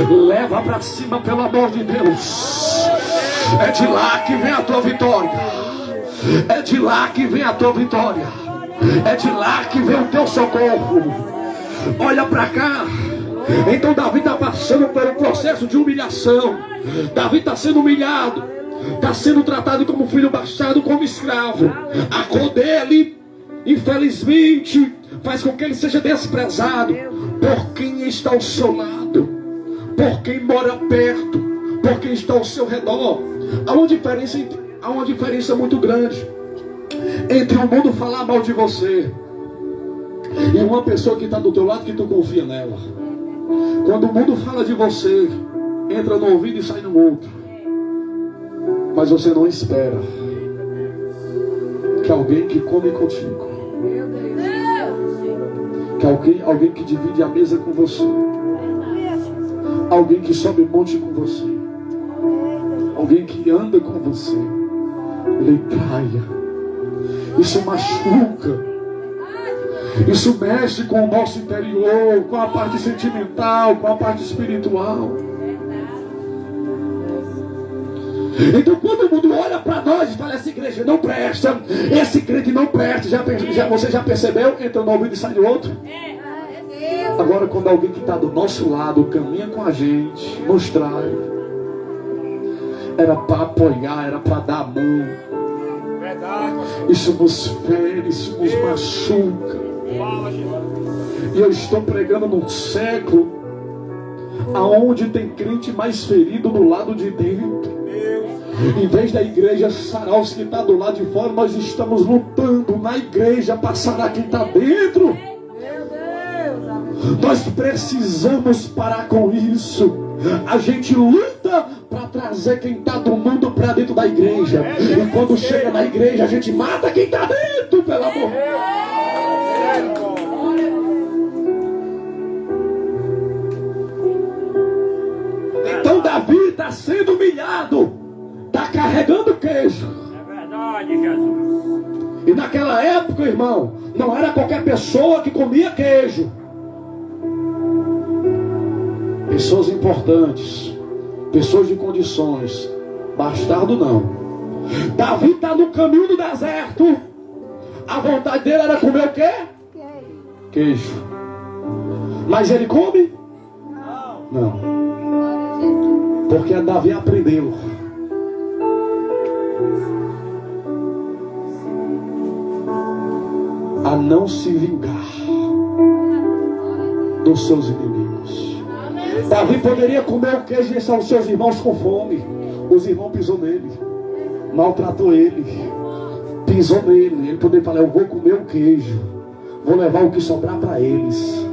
Leva pra cima, pelo amor de Deus. É de lá que vem a tua vitória. É de lá que vem a tua vitória. É de lá que vem o teu socorro. Olha pra cá. Então Davi está passando por um processo de humilhação. Davi está sendo humilhado. Está sendo tratado como filho bastardo, como escravo. A cor dele, infelizmente, faz com que ele seja desprezado por quem está ao seu lado, por quem mora perto, por quem está ao seu redor. Há uma diferença muito grande entre o mundo falar mal de você e uma pessoa que está do teu lado, que tu confia nela. Quando o mundo fala de você, entra no ouvido e sai no outro, mas você não espera que alguém que come contigo, que alguém que divide a mesa com você, alguém que sobe monte com você, alguém que anda com você, ele traia. Isso machuca. Isso mexe com o nosso interior, com a parte sentimental, com a parte espiritual. Então quando o mundo olha para nós e fala, essa igreja não presta, esse crente não presta, você já percebeu? Entra no ouvido e sai do outro. Agora quando alguém que está do nosso lado caminha com a gente, nos trai, era para apoiar, era para dar a mão. Isso nos fere, isso nos machuca. E eu estou pregando num século aonde tem crente mais ferido do lado de dentro. Em vez da igreja sarar os que está do lado de fora, nós estamos lutando na igreja para sarar quem está dentro. Nós precisamos parar com isso. A gente luta para trazer quem está do mundo para dentro da igreja. E quando chega na igreja, a gente mata quem está dentro, pelo amor de Deus. Então Davi está sendo humilhado, está carregando queijo. É verdade, Jesus. E naquela época, irmão, não era qualquer pessoa que comia queijo. Pessoas importantes, pessoas de condições. Bastardo não. Davi está no caminho do deserto. A vontade dele era comer o quê? Queijo. Mas ele come? Não. Porque Davi aprendeu. A não se vingar dos seus inimigos. Davi poderia comer o queijo e deixar os seus irmãos com fome. Os irmãos pisou nele, maltratou ele, pisou nele. Ele poderia falar, eu vou comer o queijo, vou levar o que sobrar para eles.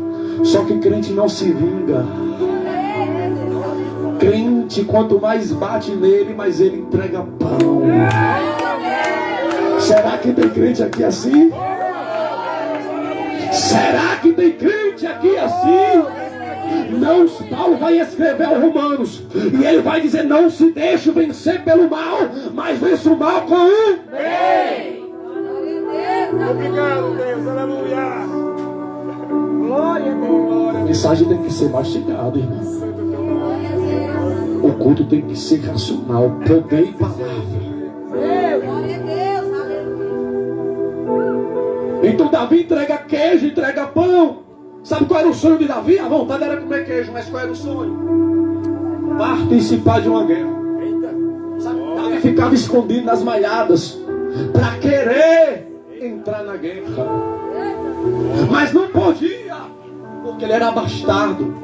Só que crente não se vinga. Crente, quanto mais bate nele, mais ele entrega pão. Será que tem crente aqui assim? Será que tem crente aqui assim? Não, Paulo vai escrever aos Romanos e ele vai dizer, não se deixe vencer pelo mal, mas vence o mal com o bem. Obrigado, Deus, aleluia. Glória a Deus. A mensagem tem que ser mastigada, irmão. culto tem que ser racional, poder e palavra. Glória a Deus, aleluia. Então Davi entrega queijo, entrega pão. Sabe qual era o sonho de Davi? A vontade era comer queijo, mas qual era o sonho? Participar de uma guerra. Sabe, Davi ficava escondido nas malhadas para querer entrar na guerra, mas não podia, porque ele era bastardo.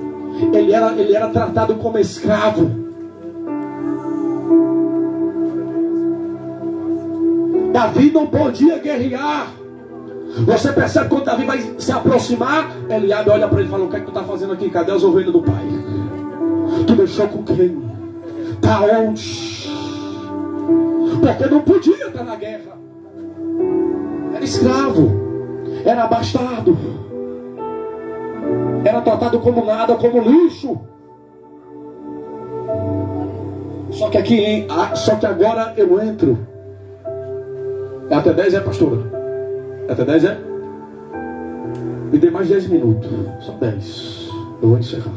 Ele era tratado como escravo. Davi não podia guerrear. Você percebe quando Davi vai se aproximar, Eliabe olha para ele e fala: o que é que tu está fazendo aqui? Cadê as ovelhas do pai? Tu deixou com quem? Para onde? Porque não podia estar na guerra. Era escravo, era bastardo, era tratado como nada, como lixo. Só que agora eu entro. É até 10, pastora? É até 10, Me dê mais 10 minutos. Só 10. Eu vou encerrar.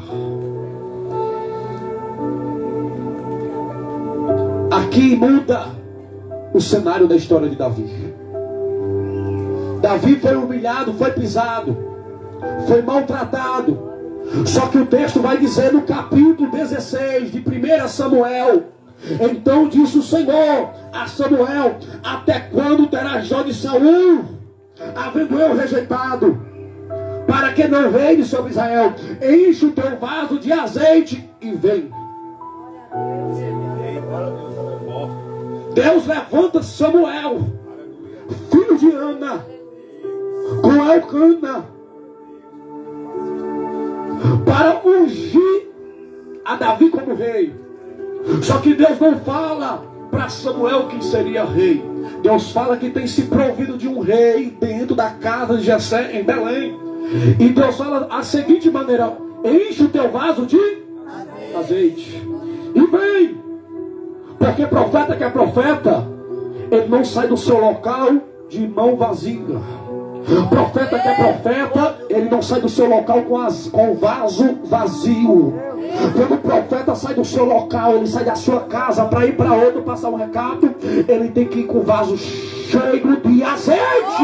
Aqui muda o cenário da história de Davi. Davi foi humilhado, foi pisado, foi maltratado. Só que o texto vai dizer no capítulo 16 de 1 Samuel: então disse o Senhor a Samuel: até quando terás dó de Saul, havendo eu rejeitado, para que não reine sobre Israel? Enche o teu vaso de azeite e vem. Deus levanta Samuel, filho de Ana, com Elcana, para ungir a Davi como rei. Só que Deus não fala para Samuel que seria rei. Deus fala que tem se provido de um rei dentro da casa de Jessé em Belém. E Deus fala a seguinte maneira: enche o teu vaso de azeite e vem. Porque profeta que é profeta, ele não sai do seu local de mão vazia. Profeta que é profeta, ele não sai do seu local com o vaso vazio. Quando o profeta sai do seu local, ele sai da sua casa para ir para outro, passar um recado, ele tem que ir com o vaso cheio de azeite.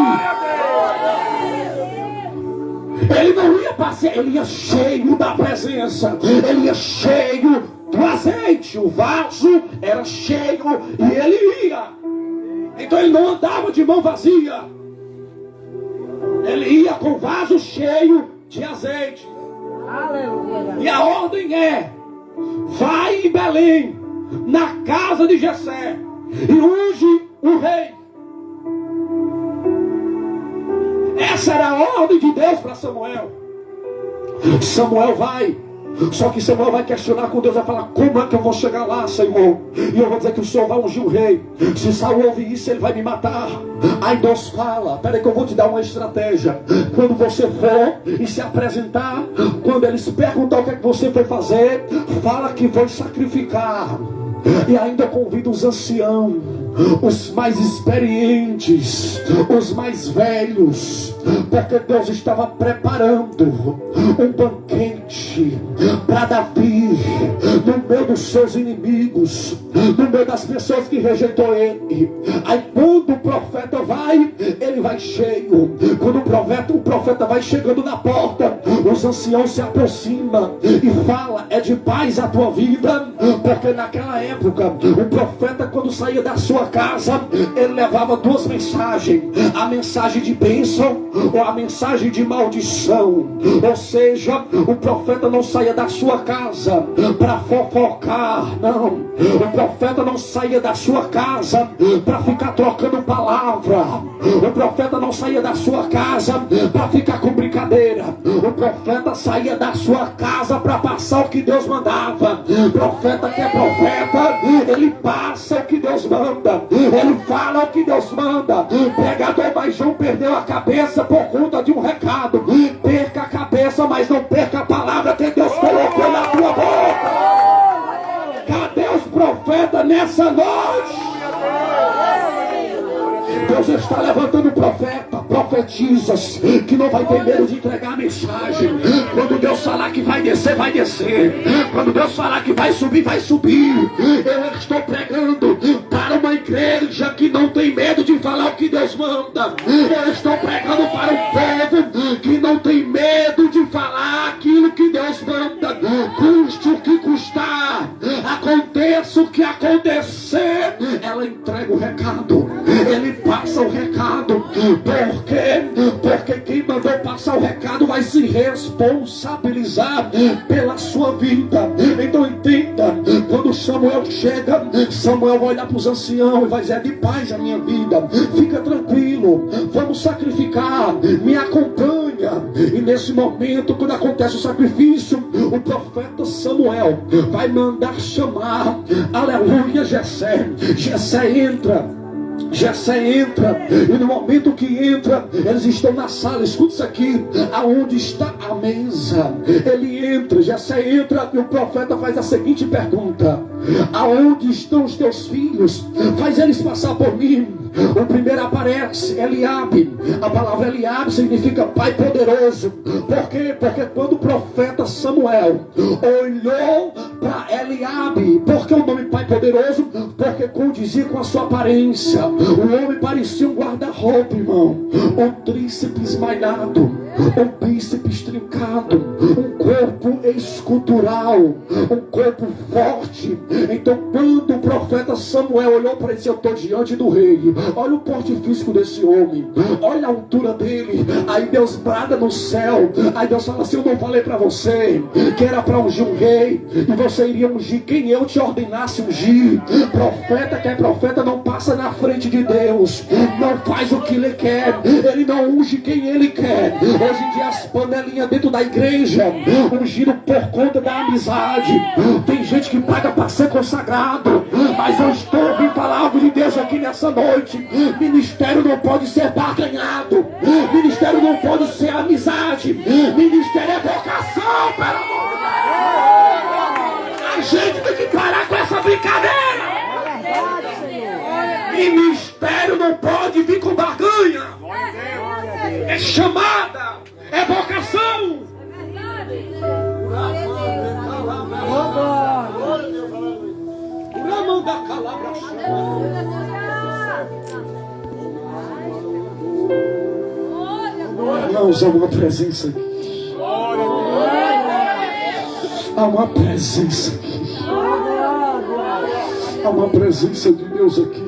Ele não ia passear, ele ia cheio da presença, ele ia cheio do azeite. O vaso era cheio e ele ia. Então ele não andava de mão vazia, ele ia com o vaso cheio de azeite. Aleluia. E a ordem é: vai em Belém, na casa de Jessé, e unge o rei. Essa era a ordem de Deus para Samuel. Samuel vai. Só que Samuel vai questionar com Deus, vai falar: como é que eu vou chegar lá, Senhor? E eu vou dizer que o Senhor vai ungir o rei. Se Saul ouvir isso, ele vai me matar. Aí Deus fala: peraí que eu vou te dar uma estratégia. Quando você for e se apresentar, quando eles perguntar o que é que você foi fazer, fala que foi sacrificar. E ainda convida os anciãos, os mais experientes, os mais velhos, porque Deus estava preparando um banquete para Davi, no meio dos seus inimigos, no meio das pessoas que rejeitou ele. Aí quando o profeta vai, ele vai cheio. Quando o profeta vai chegando na porta, os anciãos se aproximam e fala: é de paz a tua vida? Porque naquela época, o profeta, quando saía da sua casa, ele levava duas mensagens: a mensagem de bênção ou a mensagem de maldição. Ou seja, o profeta não saía da sua casa para fofocar, não. O profeta não saía da sua casa para ficar trocando palavra. O profeta não saía da sua casa para ficar com brincadeira. O profeta saía da sua casa para passar o que Deus mandava. O profeta que é profeta, ele passa o que Deus manda, ele fala o que Deus manda. Pregador mais um perdeu a cabeça por conta de um recado. Perca a cabeça, mas não perca a palavra que Deus colocou na tua boca. Cadê os profetas nessa noite? Deus está levantando profeta profetizas que não vai ter medo de entregar a mensagem. Quando Deus falar que vai descer, vai descer. Quando Deus falar que vai subir, vai subir. Eu estou pregando para uma igreja que não tem medo de falar o que Deus manda. Eu estou pregando para um povo que não tem medo de falar aquilo que Deus manda. Custe o que custar, aconteça o que acontecer, ela entrega o recado, ele passa o recado. Por quê? Porque quem mandou passar o recado vai se responsabilizar pela sua vida. Então entenda, quando Samuel chega, Samuel vai olhar para os anciãos e vai dizer: de paz a minha vida, fica tranquilo, vamos sacrificar, me acompanha. E nesse momento, quando acontece o sacrifício, o profeta Samuel vai mandar chamar, aleluia, Jessé. Jessé entra, e no momento que entra, eles estão na sala. Escuta isso aqui, aonde está a mesa. Ele entra, Jessé entra, e o profeta faz a seguinte pergunta: aonde estão os teus filhos? Faz eles passar por mim. O primeiro aparece, Eliabe. A palavra Eliabe significa pai poderoso. Por quê? Porque quando o profeta Samuel olhou para Eliabe, por que o nome pai poderoso? Porque condizia com a sua aparência. O homem parecia um guarda-roupa, irmão. Um tríceps malhado, um bíceps trincado, um corpo escultural, um corpo forte. Então quando o profeta Samuel olhou para ele e disse: eu estou diante do rei, olha o porte físico desse homem, olha a altura dele. Aí Deus brada no céu, aí Deus fala assim: eu não falei para você que era para ungir um rei, e você iria ungir quem eu te ordenasse ungir. Profeta que é profeta não passa na frente de Deus, não faz o que ele quer, ele não unge quem ele quer. Hoje em dia as panelinhas dentro da igreja ungiram por conta da amizade. Tem gente que paga para ser consagrado, mas eu estou ouvindo falar algo de Deus aqui nessa noite. Ministério não pode ser barganhado, ministério não pode ser amizade, ministério é vocação, pelo amor de Deus. A gente tem que parar com essa brincadeira. Ministério não pode vir com barganha. É chamada, é vocação. Irmãos, há uma presença aqui. Há uma presença aqui. Há uma presença de Deus aqui.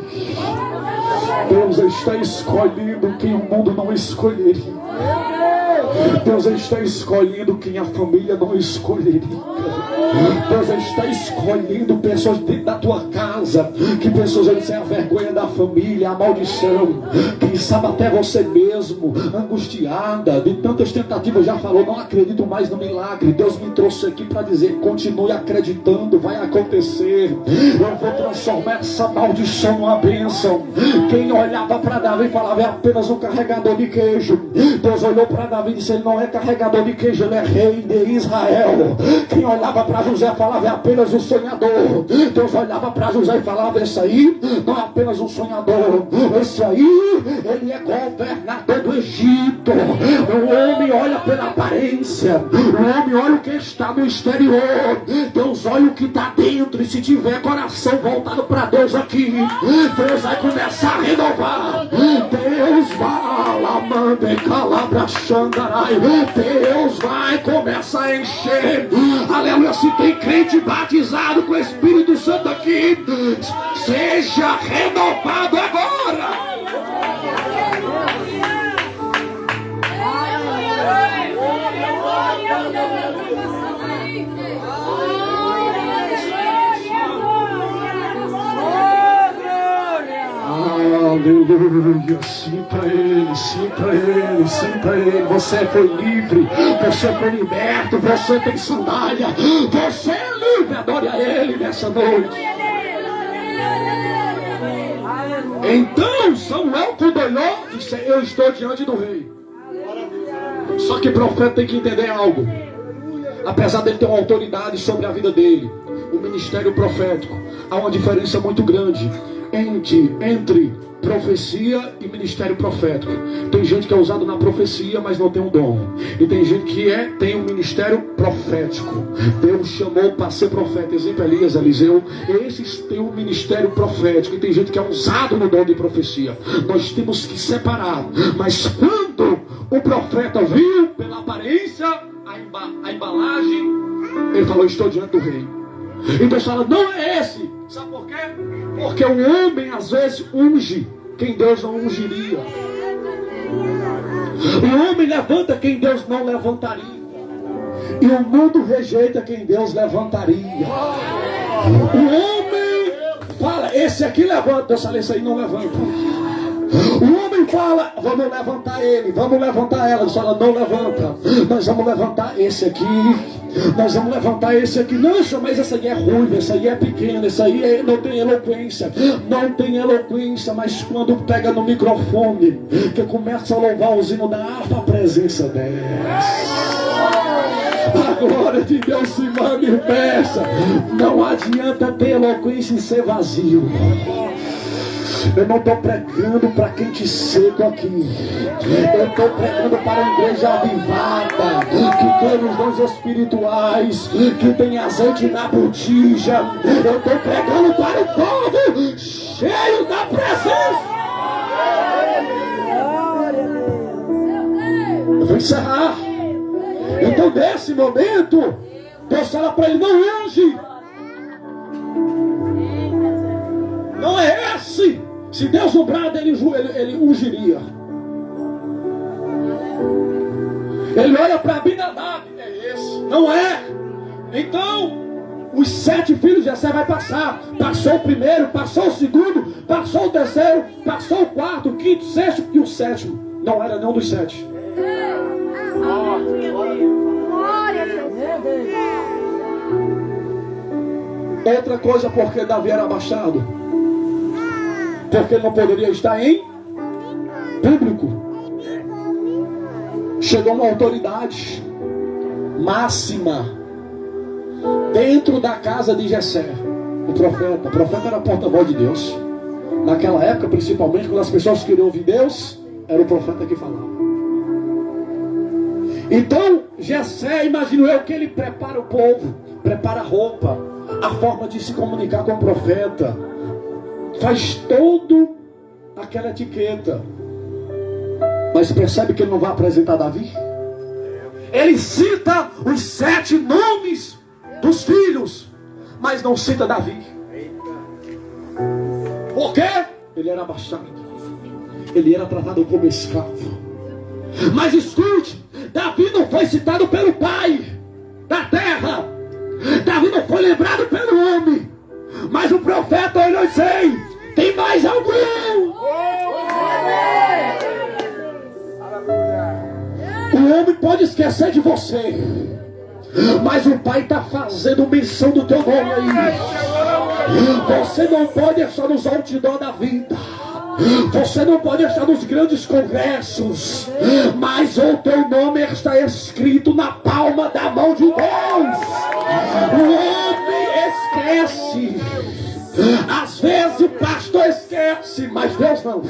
Deus está escolhendo quem o mundo não escolheria. Deus está escolhendo quem a família não escolheria. Deus está escolhendo pessoas dentro da tua casa, que pessoas eles têm a vergonha da família, a maldição. Quem sabe até você mesmo, angustiada, de tantas tentativas, já falou: não acredito mais no milagre. Deus me trouxe aqui para dizer: continue acreditando, vai acontecer. Eu vou transformar essa maldição numa bênção. Quem olhava para Davi e falava: é apenas um carregador de queijo. Deus olhou para Davi e disse: ele não é carregador de queijo, ele é rei de Israel. Quem olhava para José falava: é apenas um sonhador. Deus olhava para José e falava: esse aí não é apenas um sonhador, esse aí, ele é governador do Egito. O homem olha pela aparência, o homem olha o que está no exterior. Deus olha o que está dentro, e se tiver coração voltado para Deus aqui, Deus vai começar a renovar. Deus vai lá, manda calabra xandarai. Deus vai começar a encher. Aleluia. Se tem crente batizado com o Espírito Santo aqui, seja renovado agora. Aleluia, sim para ele, sim para ele, sim para ele. Você foi livre, você foi liberto, você tem sandália, você é livre. Adore a ele nessa noite. Então Samuel, quando olhou, disse: eu estou diante do rei. Só que o profeta tem que entender algo. Apesar dele ter uma autoridade sobre a vida dele, o ministério profético, há uma diferença muito grande entre profecia e ministério profético. Tem gente que é usado na profecia, mas não tem um dom. E tem gente que tem um ministério profético. Deus chamou para ser profeta. Exemplo, Elias, Eliseu. Esses têm um ministério profético. E tem gente que é usado no dom de profecia. Nós temos que separar. Mas quando o profeta viu pela aparência, a embalagem, ele falou: estou diante do rei. Então fala: não é esse. Sabe por quê? Porque o homem às vezes unge quem Deus não ungiria. O homem levanta quem Deus não levantaria. E o mundo rejeita quem Deus levantaria. O homem fala: esse aqui levanta. Deus fala: esse aí não levanta. O homem fala: vamos levantar ele, vamos levantar ela. Deus fala: não levanta. Nós vamos levantar esse aqui. Nós vamos levantar esse aqui. Nossa, mas essa aí é ruiva, essa aí é pequena, essa aí não tem eloquência. Não tem eloquência, mas quando pega no microfone, que começa a louvar os hinos da harpa, a presença desce. A glória de Deus se manifesta. Não adianta ter eloquência e ser vazio. Eu não estou pregando para quente seco aqui. Eu estou pregando para a igreja avivada, que tem os dons espirituais, que tem azeite na botija. Eu estou pregando para o povo cheio da presença. Eu vou encerrar. Então, nesse momento, Deus fala para ele: não unge. Não é esse. Se Deus o brada, ele ungiria. Ele olha para Abinadab: é esse. Não é. Então, os 7 filhos de Jessé vai passar. Passou o primeiro, passou o segundo, passou o terceiro, passou o quarto, o quinto, o sexto e o sétimo. Não era nenhum dos 7. Outra coisa, porque Davi era abaixado. Porque ele não poderia estar em público. Chegou uma autoridade máxima dentro da casa de Jessé. O profeta era porta-voz de Deus. Naquela época, principalmente, quando as pessoas queriam ouvir Deus, era o profeta que falava. Então, Jessé, imagino eu, que ele prepara o povo, prepara a roupa, a forma de se comunicar com o profeta, faz todo aquela etiqueta. Mas percebe que ele não vai apresentar Davi? Ele cita os 7 nomes dos filhos, mas não cita Davi. Por quê? Ele era abaixado. Ele era tratado como escravo. Mas escute, Davi não foi citado pelo pai da terra. Davi não foi lembrado pelo homem. Mas o profeta olhou e disse: tem mais algum? O homem pode esquecer de você, mas o pai está fazendo menção do teu nome aí. Você não pode estar nos outdoor da vida. Você não pode estar nos grandes congressos, mas o teu nome está escrito na palma da mão de Deus. O homem esquece. Às vezes o pastor esquece, mas Deus não.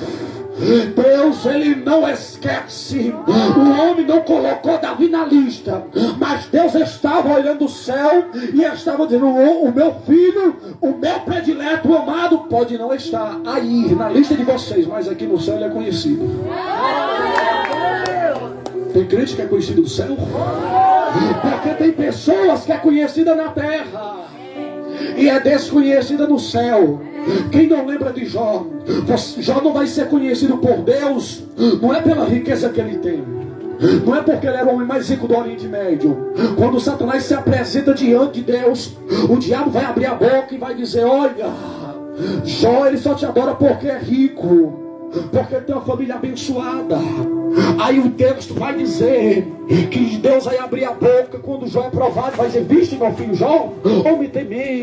Deus, ele não esquece. O homem não colocou Davi na lista, mas Deus estava olhando o céu e estava dizendo: o meu filho, o meu predileto, o amado, pode não estar aí na lista de vocês, mas aqui no céu ele é conhecido. Tem crente que é conhecido no céu? Porque tem pessoas que é conhecida na terra e é desconhecida no céu. Quem não lembra de Jó? Jó não vai ser conhecido por Deus, não é pela riqueza que ele tem, não é porque ele era o homem mais rico do Oriente Médio. Quando Satanás se apresenta diante de Deus, o diabo vai abrir a boca e vai dizer: olha, Jó, ele só te adora porque é rico, porque tem uma família abençoada. Aí o texto vai dizer que Deus vai abrir a boca quando Jó é provado, vai dizer: viste meu filho Jó, homem temente.